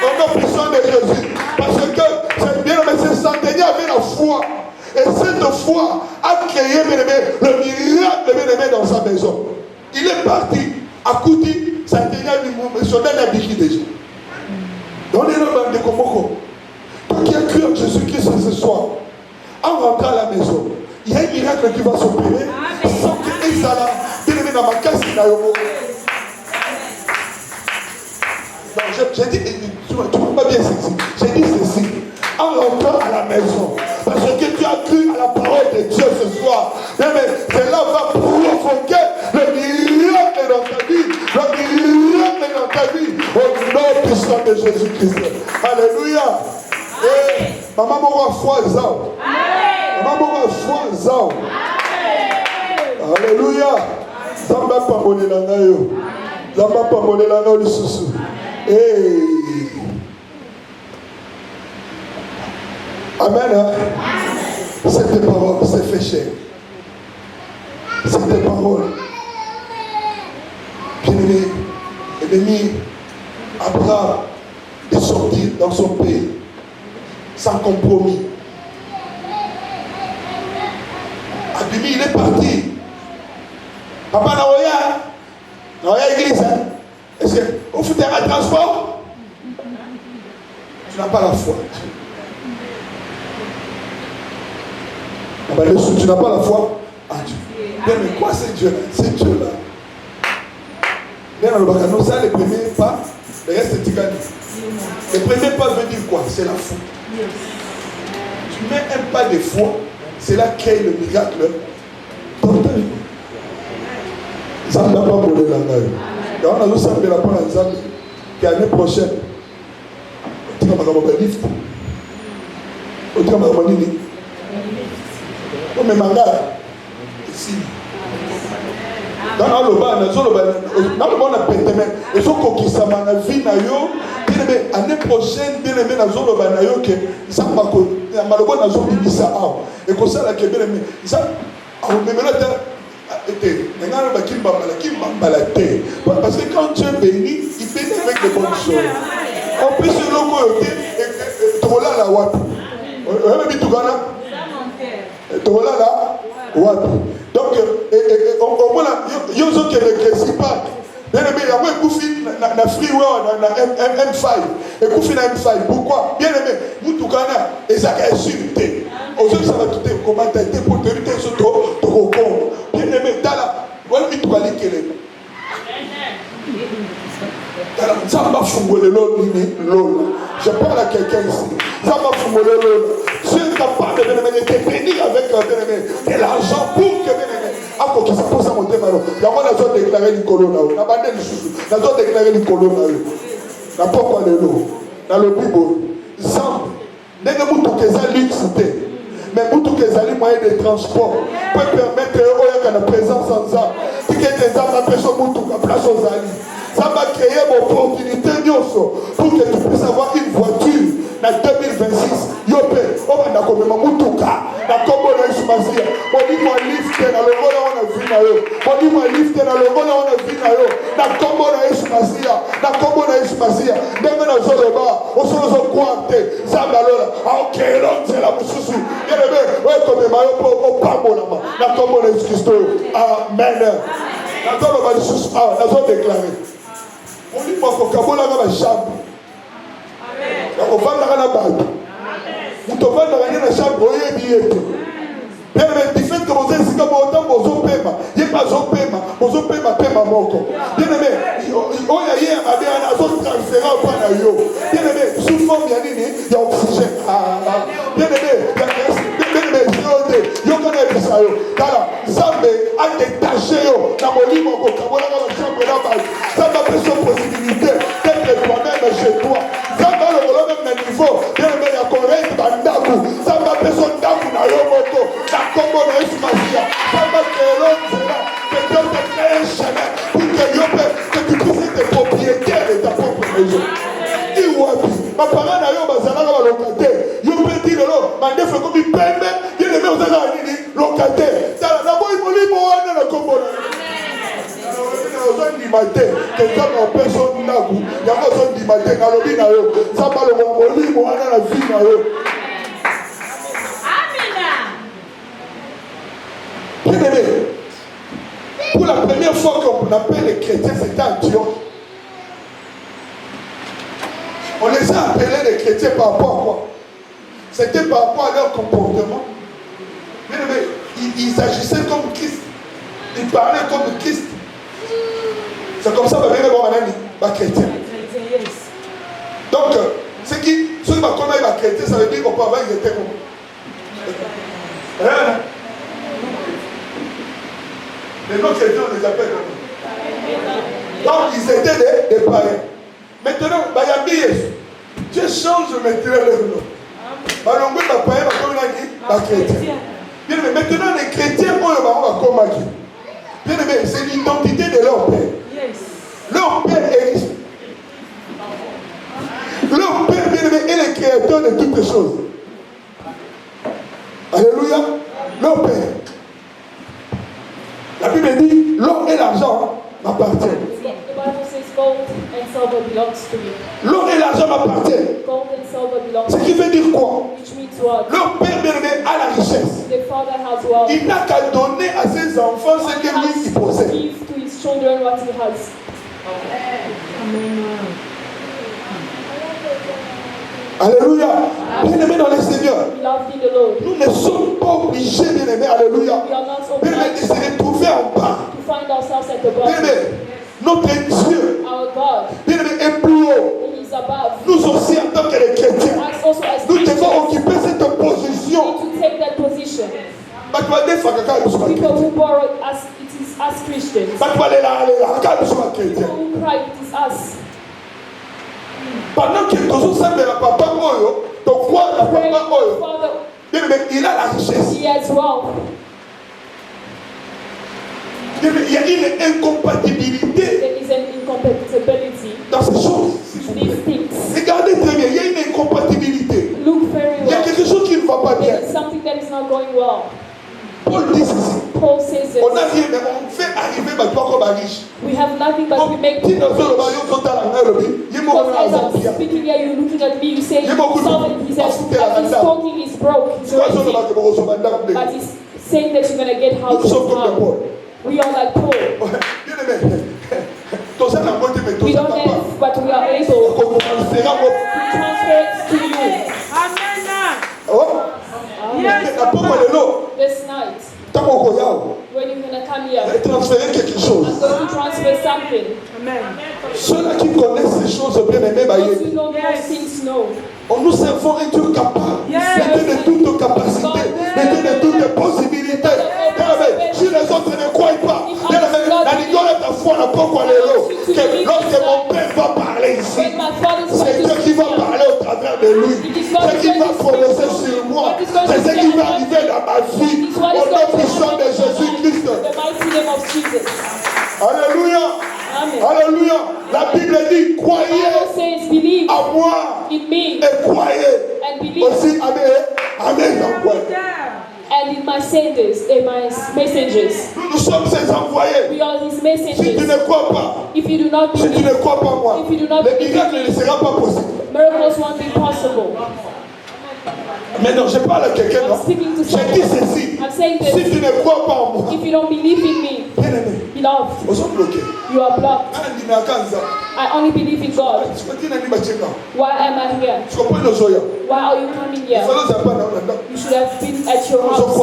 Au nom puissant de Jésus. Parce que c'est bien, mais c'est Saint-Denis avait la foi. Et cette foi a créé, bien aimé, le miracle, bien aimé, dans sa maison. Il est parti. À Kouti, Saint-Denis a missionné la vie déjà. Donnez-le dans des Komoko. Toi qui as cru en Jésus-Christ ce soir, en rentrant à la maison, il y a un miracle qui va s'opérer sans que Exala, bien aimé, dans ma casse, il a eu. J'ai dit, tu ne peux pas bien ceci. J'ai dit ceci. En rentrant à la maison, parce que tu as cru à la parole de Dieu ce soir, mais cela va provoquer le miracle dans ta vie. Le miracle dans ta vie. Au nom puissant de Jésus-Christ. Alléluia. Et maman m'a foi zao. Maman m'a foi zao. Alléluia. Zamba pa monela nayo. Zamba pa monela nayo lisusu. Hey. Amen. Cette parole s'est fait chair. Cette parole Ennemi, Abraham est sorti dans son pays sans compromis. Abimi, il est parti. Papa Naoya église. Est-ce que vous foutez un transport? Tu n'as pas la foi. Tu n'as pas la foi en Dieu. Mais quoi c'est Dieu-là? C'est Dieu-là. Non, ça, les premiers pas, le reste est tigani. Le premier pas veut dire quoi? C'est la foi. Tu mets un pas de foi, c'est là qu'est le miracle. Ça ne va pas brûler la gueule. Quand on a ça, on a pas l'ensemble. Puis l'année prochaine, tu vas me livre. Tu vas me livre. Oh, mais manga, ici. Dans le bas, dans le monde a pété, mais ils ont conquis ça, ma vie, l'année prochaine, bien aimé, dans le bas, que ça m'a connu, malheureusement, dans le bas, ça a. Et comme ça, là, que bien aimé, ça, on me met là, parce que quand Dieu bénit, il bénit avec de bonnes choses. On peut se locoter et tout là, là, what? On a mis tout là. Tout là, là, what? Donc, au moins, il y a qui ne régressent pas. Bien aimé, il y a un Koufi na freeway, na M5. Et Koufi na M5. Pourquoi? Bien aimé, nous tout Ghana, et ça a insulté. Aujourd'hui, ça va tout être comment t'as été pour te lutter sur ton recon. Bien aimé, dans la. Voilà, il doit aller qu'elle est. Ça m'a fumé l'eau. Je parle à quelqu'un ici. Ça m'a fumé l'eau. Tu es capable de te bénir avec de l'argent pour que ako qui s'appose à monter malo. Il y a un autre déclaré Nicolas là. On a bandé le chouchou. On a d'autres déclaré Nicolas là. On n'a pas quoi de l'eau. Dans le Bible, Zamb, n'est pas tout que ça luxe. Mais tout que ça les moyens de transport peut permettre la présence en Zamb. Si quelqu'un a fait son place aux alliés. Ça va créer une opportunité pour que tu puisses avoir une voiture en 2026. Yopé, on va comme Mamoutuka, la combo de Ismasia. On dit moi lift dans le rôle on a vu na yo. On dit moi lift dans le rôle on a vu na yo. La combo de Ismasia, la combo de Ismasia. Demain dans le bas, on se retrouve cointé. Ça va là. Ok, là c'est la mususu. Bien aimé, ouais comme mayo pour pas bon là. La combo de Christ. Amen. La combo de Jésus. Ah, la zone déclarée. On dit moi qu'on cabola dans la chambre. On va dans la balle. On va dans la chambre. On est bien. Bien mais du fait que vous êtes si comme autant vous paiement, il n'y a pas de paiement, vous paiement moko. Bien aimé, on y a hier à bien à son transfert au pan à yo. Bien aimé, sous forme il y a oxygène. Bien aimé, yo connais ça yo. Voilà, ça a détaché yo. Dans mon lit mon coca, voilà dans la chambre là-bas. Ça m'a pris son possibilité d'être toi-même chez toi. Ça va le même niveau. Bien aimé, il y a correct bandaku. Ça m'a pris son daku na yo moko. La combo na Ismasia. Ça m'a créé l'autre là. Que Dieu te crée un chemin pour que tu puisses être propriétaire de ta propre maison. Ma parole n'a pas de locataire. Je peux dire que je suis comme il paie, je ne vais pas locataire. D'abord, il faut dire que je pour la première fois qu'on appelle les chrétiens, c'était Antioche. On les a appelés les chrétiens par rapport à quoi? C'était par rapport à leur comportement. Mais ils agissaient comme Christ. Ils parlaient comme Christ. C'est comme ça que les chrétiens. Donc, ceux qui connaissent les chrétiens, ça veut dire qu'auparavant ils étaient comme. Rien. Les non-chrétiens, on les appelle comme. Donc, ils étaient des païens. Maintenant, Dieu change maintenant leur nom. Bien aimé, maintenant les chrétiens bien aimé, c'est l'identité de leur père. Leur père est riche. Leur père, bien aimé, est le créateur de toutes les choses. Alléluia. Leur père. La Bible dit l'or et l'argent m'appartiennent. gold and silver belongs to me. L'or et l'argent m'appartiennent. Gold and silver belongs Ce to qui me. veut dire quoi? Which means what? Le père bien-aimé a la richesse. The father has wealth. Il n'a qu'à donner à ses enfants ce que lui il He possède. give to his children what he has. Alléluia. Bien-aimé dans le Seigneur. Beloved in the Lord. Nous ne sommes pas obligés, bien-aimé. Alléluia. We are not Bien-aimé, de obliged se retrouver en bas. to find ourselves at the Bien-aimé, bottom. notre Dieu, Our God bien-aimé, est plus haut. He is above. Nous aussi, en tant que les chrétiens, Us also as nous devons Christians, occuper cette position. to take that position. People People who borrow us, it is us Christians. People who cry, it is us. Pendant que tous sommes la papa Oyo, donc quoi la Praying papa for Oyo, Father, il a la richesse. he has wealth. Il y a une incompatibilité There is an incompatibility dans ces choses. in these things. Regardez très bien, il y a une incompatibilité. Look very Il y a well. quelque chose qui ne va pas bien. There is something that is not going well. Paul dit ceci. Paul says On n'a it. rien, mais on fait arriver comme riche. We have nothing but we make Si nous people sommes rich. Because as I'm speaking here, you're looking at me, you say, he says, as he's talking, he's broke, he's renting. But he's saying that you're going to get houses now. We are like Paul. We don't have, but we are able to transfer it to you. This night, when you're going to come here, transférer quelque chose. I'm going to transfer something. Ceux-là qui connaissent ces choses bien aimées, Those who know those things know. nous servons un Dieu capable, de toute capacité, de toutes possibilités. Si les autres ne croient pas, la ligne est à foi, la porte que lorsque mon Père va parler ici, c'est Dieu qui va parler au travers de lui. Ce qui va prononcer sur moi, c'est ce qui va arriver dans ma vie. Au nom puissant de Jésus-Christ. The mighty name of Jesus. Alléluia. Amen. Alléluia. La Bible dit, The croyez Bible says, believe à moi in me et croyez and believe aussi à mes envoyés. and in my senders, in my messengers. Nous sommes ses envoyés. We are his Si tu messengers. ne crois pas, If you do not si tu believe, ne crois pas moi, if you do not le believe miracle ne me, sera pas possible. miracles won't be possible. Mais non, je parle à quelqu'un. I'm speaking to Je dis someone. ceci. I'm saying Si this. tu ne crois pas en moi, If you don't believe in me, bien aimé, beloved, nous sommes bloqués. you are blocked. I only believe in God. Why am I here? Why are you coming here? You should have been at your house.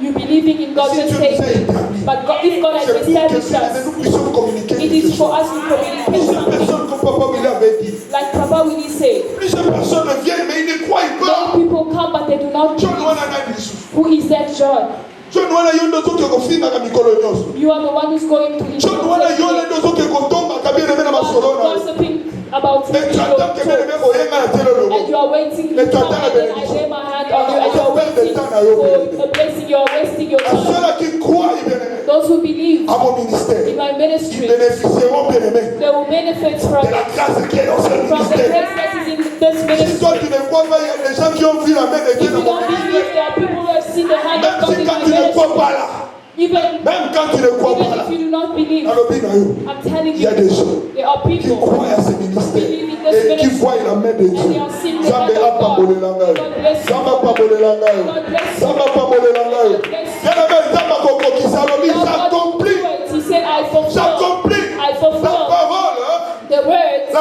You believing in God just saying, but God, if God has established us, it is for us to communicate something. Like Papa Willie said, many people come but they do not believe. Who is that John? You are the one who's going to eat. Gossiping about me. And you are waiting to come and then I lay my hand on you and you are waiting for a blessing. You are wasting your time. Those who believe in my ministry, they will benefit from the grace that is in this ministry. If you don't believe, there are people who have seen the hand of God in my ministry. Even if you do not believe, I'm telling you, there are people who believe in this ministry and they are seeing the hand of God. God bless you. God bless you. God bless you. He said, I fulfill the words,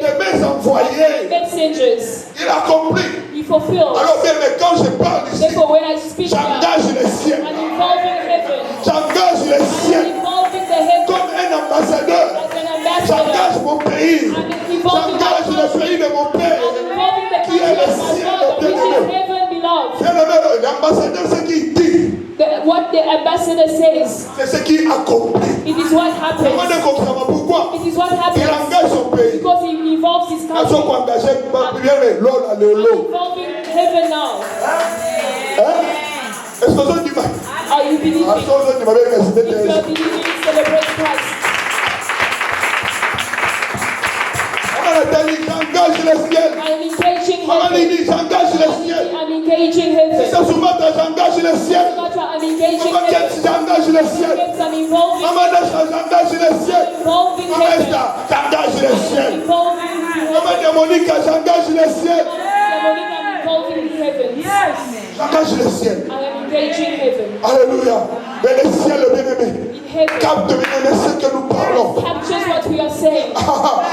de mes envoyés. messengers. Il accomplit. He fulfills. Alors bien, mais quand je parle ici, Therefore, when I speak here, j'engage les cieux. I'm involving heaven. J'engage les I'm cieux. involving the heaven Comme un ambassadeur. as an ambassador. J'engage mon pays. I'm involving my J'engage le pays de mon père. I'm involving the country of my father, which is heaven beloved. L'ambassadeur, ce qu'il dit, What the ambassador says, c'est ce qui accomplit. it is what happens. Pourquoi? It is what Il happens engage son pays. because he involves his Elles sont country. engagées bien, mais l'eau, I'm l'eau. involving heaven now. Est-ce que vous dites? Are you believing? Est-ce que vous dites? If you are believing, celebrate Christ. J'engage les ciels. I'm engaging Maman heaven. dit, j'engage les ciels. I'm engaging engaging heaven. Si c'est souvent j'engage le ciel. I'm engaging Maman, heaven. j'engage le ciel. I'm involving Maman, j'engage le ciel. involving Maman, heaven. j'engage le ciel. Involving Maman, Monique, j'engage le ciel. I'm involving heaven. Yes. J'engage le ciel. I am engaging heaven. Alléluia. Mais le ciel, bien-aimé, In heaven. capte, bien-aimé, ce que nous parlons. Captures what we are saying.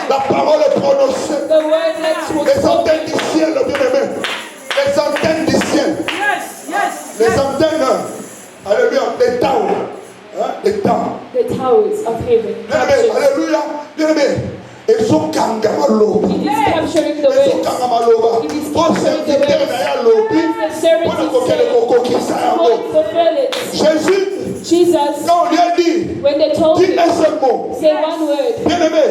La parole est prononcée. The word that's was Les spoken. antennes du ciel, bien-aimé. Les antennes du ciel. Yes. Les antennes. Alléluia. Les towers. Les towers. The towers of heaven. Bien-aimé, Captures. alléluia. Bien-aimé. Ils sont kangamalo. It is capturing the Ils sont words. kangamalo. It is Pour capturing the serviteur words. derrière l'objet. The servant Pour le is coquet de saying, coco qui s'arrête. "Go fulfill it." Jésus, Jesus, quand on lui a dit, when they told dis him, un seul mot. say one word, Bien-aimé,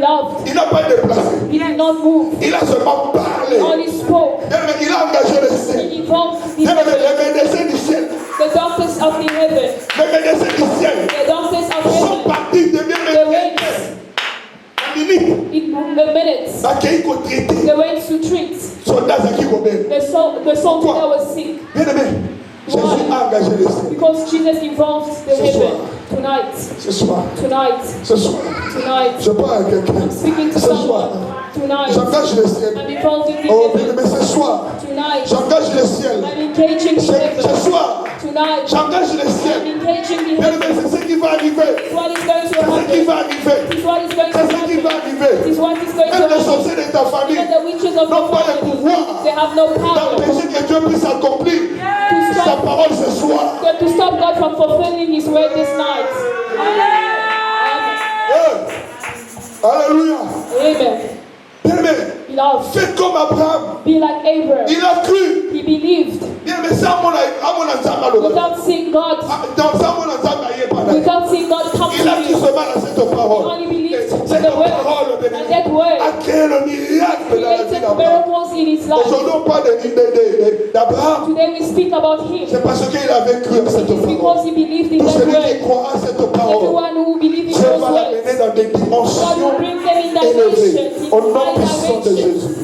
loved, il n'a pas déplacé. he did not move. Il a seulement parlé. He only spoke. Bien-aimé, il a engagé le ciel. He invoked the Bien-aimé, heaven. les médecins du ciel. The doctors of the heaven. Les médecins du ciel The doctors of sont heaven. partis de They bien-aimé. went En minute, in the minutes. d'accueillir qu'on traite. They went to treat Soldats à qui qu'on met. the soldier that was sick. Bien-aimé, Jésus a engagé le ciel. Because Jesus involved the Ce heaven. soir. Tonight. Ce soir, Tonight. ce soir, Tonight. je parle à quelqu'un. Speaking to Ce soir, someone. Tonight. j'engage le ciel. I'm involving the Oh, heaven. bien-aimé, ce soir, Tonight. j'engage le ciel. I'm engaging the Ce heaven. soir, Tonight. j'engage le I'm ciel. engaging the Bien-aimé, heaven. c'est ce qui va arriver. It's what is going to C'est ce qui happen. va arriver. It's what is going to C'est ce qui va happen. arriver. It's what is going to Même les happen. sorciers de ta famille Even the witches of n'ont the pas le family, pouvoir they have no power d'empêcher que Dieu puisse accomplir to sa stop, parole ce soir. to stop God from fulfilling His word this night. Alléluia. Amen. Bien-aimé, Beloved, fais comme Abraham. be like Abraham. Il a cru. He believed. Bien-aimé, ça, mon ensemble. Without seeing God, Dans ça, mon ensemble, il est pas là. without seeing God come Il a to cru you, seulement à cette he parole. only believed in Cette the word. parole, And bien-aimé, that word a créé le miracle dans la vie created d'Abraham. miracles in his life. Aujourd'hui, on parle d'Abraham. Today we speak about him C'est parce qu'il avait cru à cette because parole. he believed in Tout that celui qui word. croit à cette parole, Everyone who believes in Dieu those va l'amener words, dans des God dimensions will bring them in élevées. dimensions, Au in nom high puissant de dimensions. Jésus.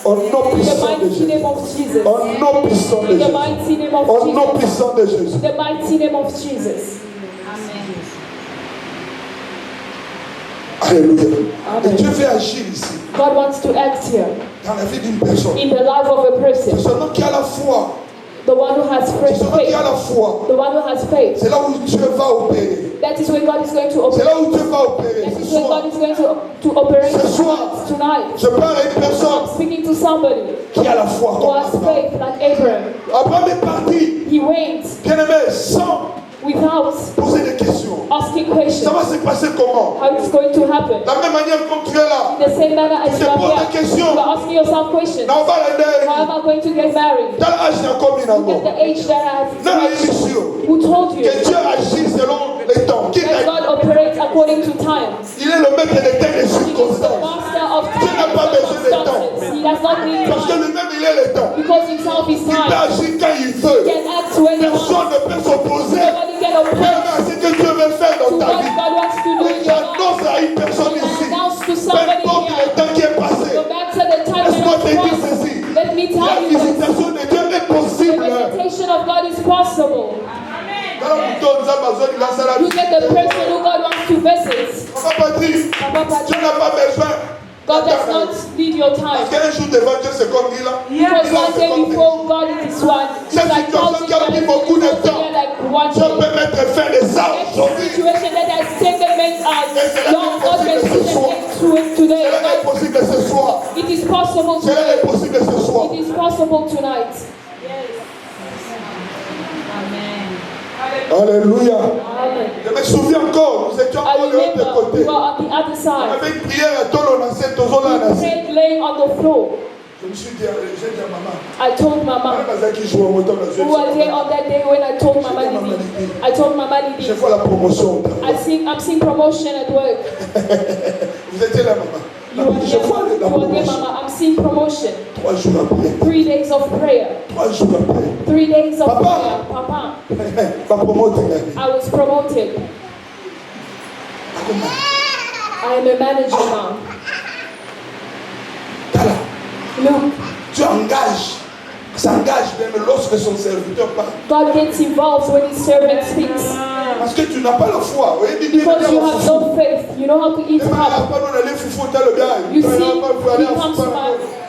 Au nom In the puissant de mighty Jésus. name of Jesus. Au nom puissant de In the Jésus. mighty name of Au nom Jesus. puissant de Jésus. The mighty name of Jesus. Alléluia. Et Amen. Dieu veut agir ici, God wants to act here dans la vie d'une personne. in the life of a C'est person. seulement qui a la foi. The one who has C'est seulement qui faith. a la foi. The one who has faith. C'est là où Dieu va opérer. That is where God is going to C'est operate. là où Dieu va opérer. That Ce is where soir, God is going to operate Ce soir. tonight. je parle à une personne Speaking to somebody qui a la foi who comme has Abraham. faith like Abraham. Abraham est parti, He went bien-aimé, sans without poser de questions. asking Ça questions. va se passer comment? How it's going to happen. De la même manière comme tu es là, In the same manner as Tu you te are poses here, des questions. you are asking yourself questions. on va la How am I going to get married? Dans l'âge d'un comme At the age that I Dans la have reached, émission, who told you que Dieu agit selon les temps. that God operates according to time? Il est le maître des temps et des He is the circonstances. master of Dieu n'a pas time and besoin de temps. circumstances. He does not need Parce que time lui-même, il est le temps. because himself is Il peut time. agir quand il veut. He can act when he wants. Personne ne peut s'opposer Nobody can oppose à ce que Dieu veut faire to dans ta what vie. God wants to do in your life. J'annonce à une personne And I ici, announce to peu somebody importe le here, temps qui est passé, no matter the time laisse-moi te that dire has passed, ceci. let me La tell you this. visitation de Dieu est The possible. visitation of God is possible. Dans le bouton, nous avons besoin de la salle à You get the person who God wants to visit. Papa Patrick, Papa Dieu Patrick, n'a pas besoin. God does not need your Parce time. qu'un jour devant Dieu, c'est comme dit là. Because one day before God is one, it's Cette like situation qui a pris thousand beaucoup de years, temps. like one Dieu day. peut mettre fin des arbres Every aujourd'hui. situation that has taken men long, God can see the end to it today. Cela est possible ce soir. It is possible Cela today. est possible ce soir. It is possible tonight. Alléluia. Amen. Je me souviens encore, nous étions I encore de l'autre remember côté. we were on the other On side. avait une prière à tout le nacé, tout le We nacé. prayed laying on the floor. Je me suis dit, j'ai dit à maman, I told Mama, maman qui joue au moteur dans who was there on that day when I told Mama Lidi. I told Mama Je Lidi, fais la promotion. I'm seeing promotion at work. Vous étiez là, maman. You were Je there, vois la you were there, promotion. Mama. I'm seeing promotion. 3 jours après. 3 days of prayer. 3 jours après. 3 days of Papa. prayer. Papa, Ma promotion. I was promoted. I am a manager now. Voilà. Look, Tu engages s'engage même lorsque son serviteur parle. God gets involved when his servant speaks. Parce que tu n'as pas la foi. Because you have no faith. You know how to eat pap. You see,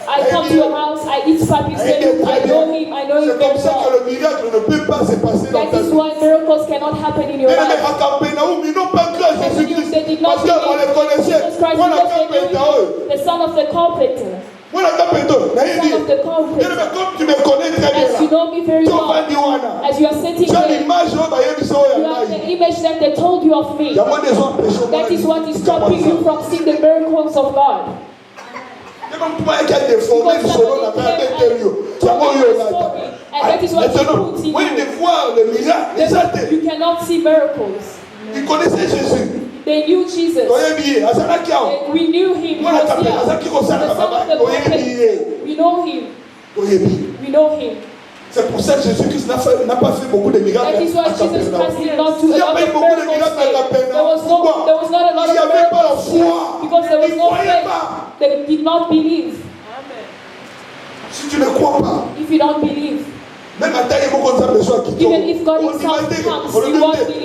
I come to your house, I eat pap, you say, look, I know him very well. C'est comme ça que le miracle ne peut pas se passer dans ta That is vie. why miracles cannot happen in your life. À Capernaum, ils n'ont pas cru à Jésus-Christ. They did not Parce qu'on les connaissait. Jesus Christ Moi, la because they knew Capernaum. him, the son of the carpenter. Moi, la Capernaum. Son of the carpenter. Comme tu me connais très bien As you know me very well, là. as you are sitting Tu as there, l'image, you have the image that they told you of me. That is what is stopping you from seeing the miracles of God. C'est comme toi qui as déformé le solo la main avec tes lieux. Tu as mouru là. And that is what you put in Oui, de voir le miracle. you cannot see miracles. Ils connaissaient Jésus. They knew Jesus. And we knew him. He was here. The son of the prophet. We know him. We know him. C'est pour ça que Jésus-Christ n'a pas fait beaucoup de miracles. That is why Jesus Christ did not do a lot of miracles. There was not a lot of miracles because there was no faith. They did not believe. Si tu ne crois pas, if you don't believe, même à taille beaucoup de besoin qui even if God himself comes, you won't believe.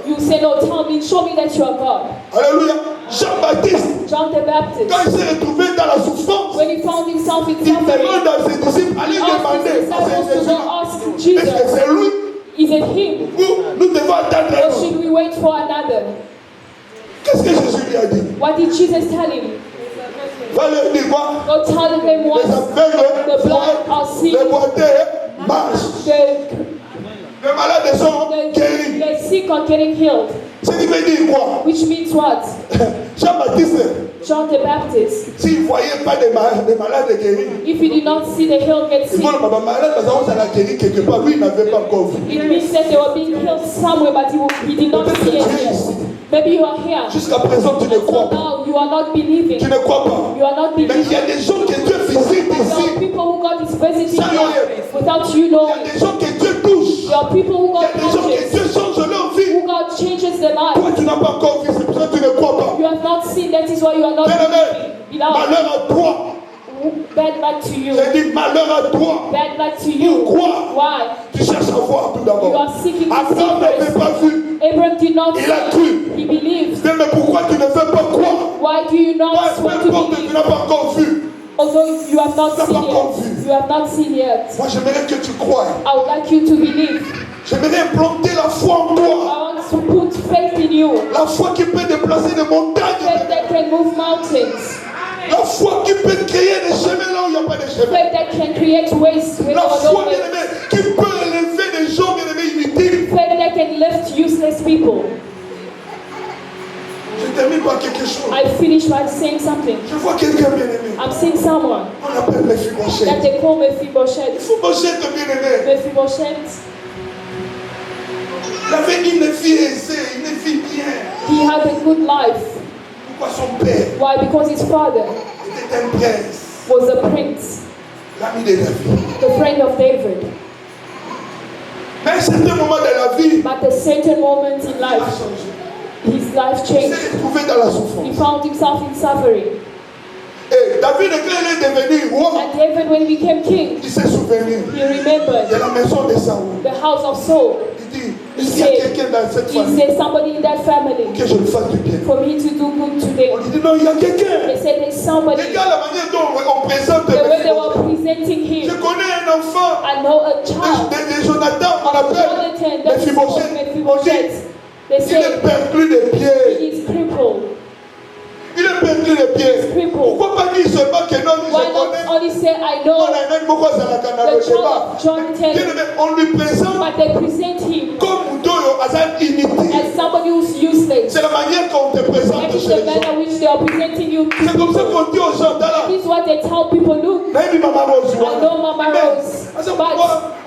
You say, no, tell me, show me that you are God. Alléluia. Jean-Baptiste, John the Baptist, quand il s'est retrouvé dans la souffrance, when he found himself in il demande à ses disciples, allez demander à Jésus, est-ce que c'est lui? Is it him? Nous devons attendre un Or autre. should we wait for another? Qu'est-ce que Jésus lui a dit? What did Jesus tell him? Va leur dire quoi? Go tell them Les once aveugles, the blind are les seeing, boiteux marchent. Les malades sont guéris. the sick are getting healed. Ce qui veut dire quoi? Which means what? Jean-Baptiste, John the Baptist, s'il ne voyait pas des malades guéris, if he did not see the healed get sick, il malade parce qu'on l'a guéri quelque part, lui il n'avait pas encore vu. it means that they were being healed somewhere, but he did not see it yet. Maybe you are here. Jusqu'à présent, tu ne crois So pas. now you are not believing. Tu ne crois pas. You are not Mais il believing. y a des gens que Dieu visite There are ici. people who God is visiting Ça y here est. without you Il y a knowing. des gens que Dieu touche. There are people who Il y God a des gens que touches, Dieu change leur vie. who God changes their life. Toi, tu n'as pas encore vu, c'est pour ça que tu ne crois pas. You have not seen, that is why you are not Bien-aimé, believing. Beloved, malheur à toi. bad luck to you. J'ai dit malheur à toi. Bad luck to you. Pourquoi? Why? Tu cherches à voir tout You d'abord. are seeking to see Abraham n'avait first. pas vu. Abraham did not Il a see. cru. He believed. Mais pourquoi tu ne veux pas croire? Why do you not Peu want to importe que tu believe? n'as pas encore vu. Although you have not Tu n'as seen pas encore yet. vu. You have not seen yet. Moi, j'aimerais que tu croies. I would like you to believe. J'aimerais implanter la foi en I toi. want to put faith in you. La foi qui peut déplacer des montagnes. Faith that can move mountains. La foi qui peut créer des chemins là où il n'y a pas de chemin. Faith that can create ways where La there are foi, no ways. bien-aimé, qui peut élever des gens, bien-aimés, inutiles. Faith that can lift useless people. Je termine par quelque chose. I finish by saying something. Je vois quelqu'un, bien-aimé. I'm seeing someone On l'appelle that Mephibosheth. they call Mephibosheth. Mephibosheth, bien-aimé. Mephibosheth, Il avait une vie aisée, une vie bien. he had a good life. Pourquoi son père Why? Because his father était un prince, was a prince, l'ami de David. the friend of David. Mais à un certain moment de la vie, But at a certain moment in il a life, changé. his life Il changed. s'est retrouvé dans la He souffrance. found himself in suffering. Et David, quand il est devenu roi, And David, when he became king, il s'est souvenu he remembered de la maison de Saoul. the house of Saul. Il dit, est-ce qu'il y a quelqu'un dans cette He famille said, somebody in that family, que je le fasse du bien? for me to do good today. On lui dit, non, il y a quelqu'un. They said, there's somebody. Regarde la manière dont on présente The way they Mephibosheth. were presenting Je him. connais un enfant I know a child de Jonathan, on of l'appelle Jonathan that is called Mephibosheth. On dit, Mephibosheth. They il est said, perclus des he pieds. is crippled. Il est perclus des pieds. Crippled. Pourquoi pas dire seulement que non, je Why not connais? only say, I On know, a un homme pourquoi ça la canne the le child débat. of Jonathan, On lui présente but they present him comme Moutoyo, Azan inutile. as somebody who's useless. C'est la manière qu'on te présente That is chez the les gens. manner which they are presenting you to C'est comme ça people. qu'on dit aux gens, là. This is what they tell people, look, Naïmi Mama Rose. I know Mama Rose, but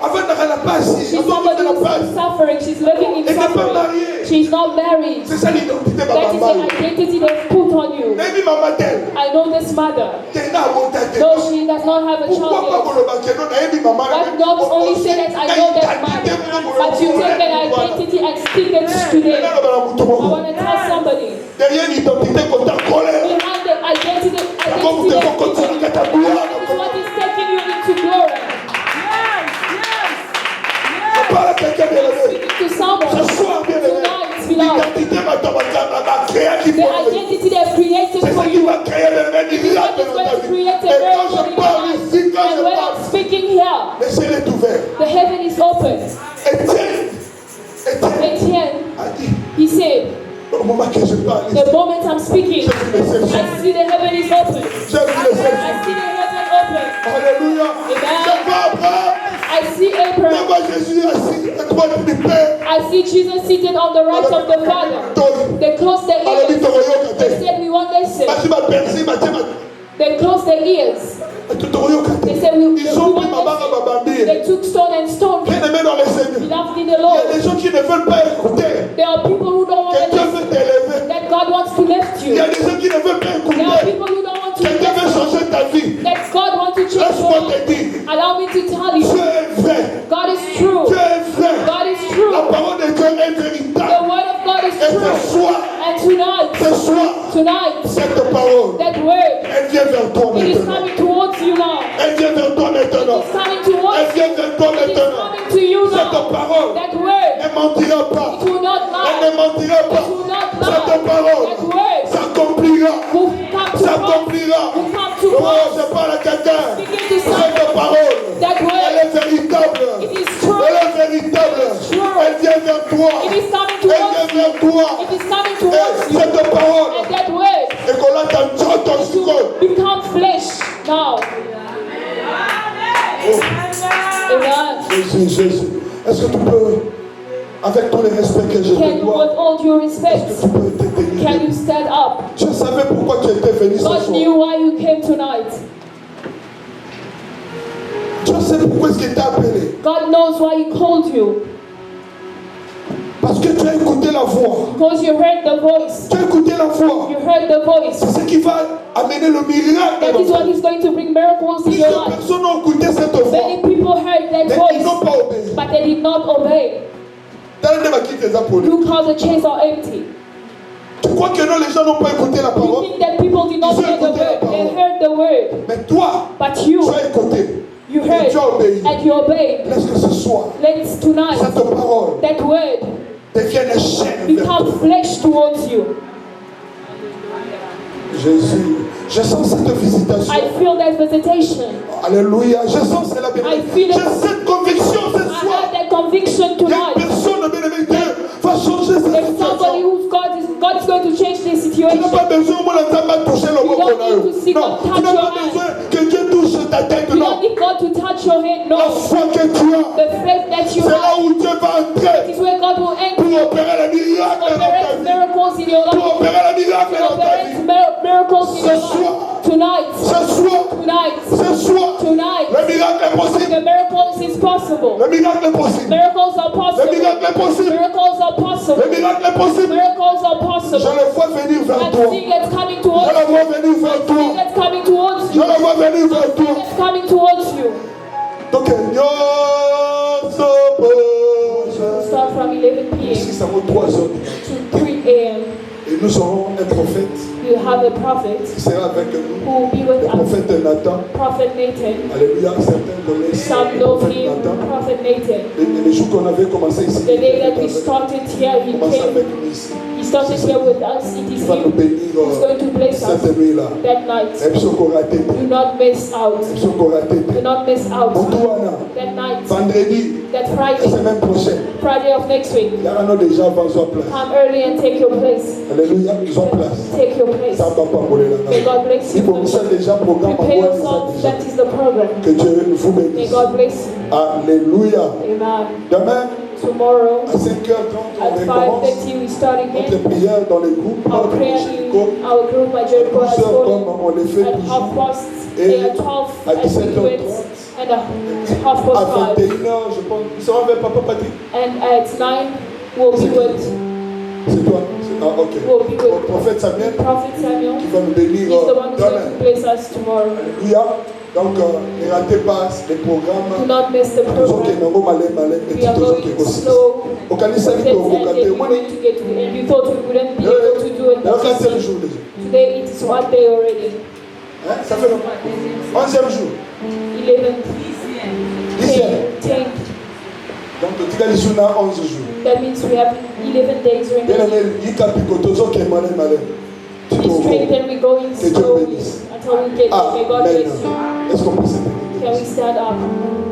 Avant de la passe, she's somebody who's suffering, she's living in elle n'est pas suffering. mariée. She's not married. C'est ça l'identité That is Mama. the identity they've put on you. Naïmi Mama Tel. I know this mother. T'es là, bon, t'es No, she does not have a pourquoi pas child pour le banquier? Non, Naïmi Mama. yet. But not only say that I know that mother, but you take that identity and stick it today. I want to tell somebody, Derrière l'identité qu'on t'a collée. behind the identity Comme that tu is continuer à ta gloire. what is taking you into glory. créé qui The identity they've created c'est for ce qui you. va créer le miracle dans ta vie. Et quand je parle ici, quand And je when parle, I'm speaking here, le ciel est ouvert. the heaven is open. Etienne Etienne, a dit, he said, au moment que je parle ici, the moment I'm speaking, j'ai vu le ciel. I see the heaven is open. J'ai vu le ciel. I see the heaven open. Alléluia. Amen. Je vois Abraham. I see Je Abraham. vois Jésus assis à droite du Père. I see Jesus seated on the right of the Father. They closed their Alléluia, ears. Toroyo They Kate. said, we won't listen. Basi ma persi, ma tiema. They closed their ears. Toroyo They Kate. said, we Ils ont pris won't maman à listen. Babambi. They took stone and stoned Bien him. aimé dans le Seigneur. Beloved in the Il y a Lord. des gens qui ne veulent pas écouter. There are people who don't want Que to Dieu listen. veut t'élever. That God wants to lift Il y you. a des gens qui ne veulent pas There are écouter. people who don't want to Que Dieu veut listen. changer ta vie. That God wants to change your Laisse-moi te life. dire. Allow me to tell Dieu you, est vrai. God is true. Dieu est vrai. God is true. La parole de Dieu est The véritable. word of God is Et ce true. soir, And tonight, cette parole, that word, elle vient vers toi it is maintenant. coming towards you now. Elle vient vers toi maintenant. It's coming towards Elle vient vers toi It is maintenant. coming to you Cette now. parole That word, ne mentira pas. it will not Elle lie. ne mentira pas. It will not Cette lie. parole That word s'accomplira. will come to pass. S'accomplira. Will come to Oh, pass. je parle à quelqu'un. Speaking to Cette someone. parole, That elle word, est véritable. it is true. Elle est véritable. true. Elle vient vers toi. It is coming Elle towards vient you. vers toi. It is coming Et towards you. cette parole, And that word et qu'on l'attend ton to seconde. become flesh now. Amen. Jésus. Est-ce que tu peux, avec tout le respect que je Can te you, with dois, all due est-ce respect, que tu peux te tenir? can you stand up? Je savais pourquoi tu étais venu ce God soir. knew why you came tonight. Je sais pourquoi est-ce qu'il t'a appelé. God knows why He called you. Parce que tu as écouté la voix. Because you heard the voice. Tu as écouté la voix. You heard the voice. C'est ce qui va amener le miracle. That is what is going to bring miracles in your Plusieurs life. personnes ont écouté cette voix. Many people heard that Mais ils n'ont voice, pas obéi. but they did not obey. Dans le débat qui les a posés. Look how the chains are empty. Tu crois que non, les gens n'ont pas écouté la You parole? think that people did not hear the word. They heard the word. Mais toi, But tu you, as écouté. you Et heard tu as obéi. and you obeyed. Laisse que ce soir, Let's tonight, cette parole that word devienne chaîne vers toi. become flesh towards you. Jésus, je sens cette visitation. I feel that visitation. Alléluia, je sens cela bien. I feel it. J'ai cette conviction ce I soir. have that conviction Il y a tonight. personne, bien-aimé, Dieu va changer cette There's somebody situation. who's God is going to change this Tu situation. n'as pas besoin, moi, la table à toucher le You mot don't qu'on a need eu. to seek Non, God, tu touch n'as your pas hand. besoin que Dieu touche ta tête. You Non, don't need God to touch your head. la No. foi que tu as, The faith that you c'est là have où Dieu va entrer is where God will enter. pour opérer le miracle dans ta Operate vie. miracles in your Pour life. opérer le miracle dans ta Operate vie. miracles in your life. Tonight. Ce soir, Tonight. ce soir, Tonight. le miracle est possible. The miracles is possible. Le miracle est possible. Miracles are Le possible. miracle est possible. Miracles are Le possible. miracle est possible. Miracles are Je possible. le vois venir vers I'm toi. seeing it's coming Je towards le you. vois venir vers I'm toi. seeing it's coming towards Je you. le vois venir vers toi. It's coming towards you. Donc, nyonso We'll start from 11 ici, p.m. ça vaut 3 heures. to 3 a.m. Et nous aurons un prophète We'll have a prophet qui sera avec nous. who will be with Le us. prophète Nathan. Prophet Nathan. Alléluia. Certains connaissent Some le know prophète him, Nathan. Prophet Nathan. Et le jour qu'on avait commencé ici, The day that we started here, he commencé avec came. nous ici. He started here with us. It Il is va nous him bénir who's going to bless us cette nuit-là. that night. Et puis, qu'on raté. Do not miss out. Do not miss out. Boutouana, That night, vendredi, that la Friday, semaine prochaine, Friday of next week. il y aura déjà avant sur place. Come early and take your place. Alléluia, ils ont place. Take your place. Ça va pas pour les May God bless Si you. vous savez déjà programme Prepare à yourself. déjà. That is the program. Que Dieu vous May bénisse. God bless you. Alléluia. Amen. Demain, Tomorrow à 5h30, on at recommence 5:30 we start notre again. prière dans les groupes. Our Notre prayer Jéricho. in our group by Jericho has 12h, fallen comme on les fait at toujours. 12:30 Et and at 12 à as we do it 17h30. and at À 5:30. 21h, je pense. Il sera avec Papa Patrick. And at 9 we'll be with C'est toi. Ah, ok. We'll be with Le prophète Samuel Prophet Samuel. qui va nous bénir He's the one who's going demain. to bless us tomorrow. Alléluia. Donc, ne ratez pas les Do programmes. not miss the Tous ceux qui program. n'ont pas malé, We are tous ceux qui going aussi. slow. Au Canisa, Let's il faut end it. regarder. We're going to get to the end. You thought we wouldn't be able to do it. Alors, but 4e jour déjà. today it is one day already. Hein? Ça fait longtemps. 11e jour. 11th, 10e. 10th, Donc, tu as 11 jours. That means we have 11 days remaining. It's straight and we're going slowly until we get there. May God bless you. Est-ce qu'on peut se Can we stand up?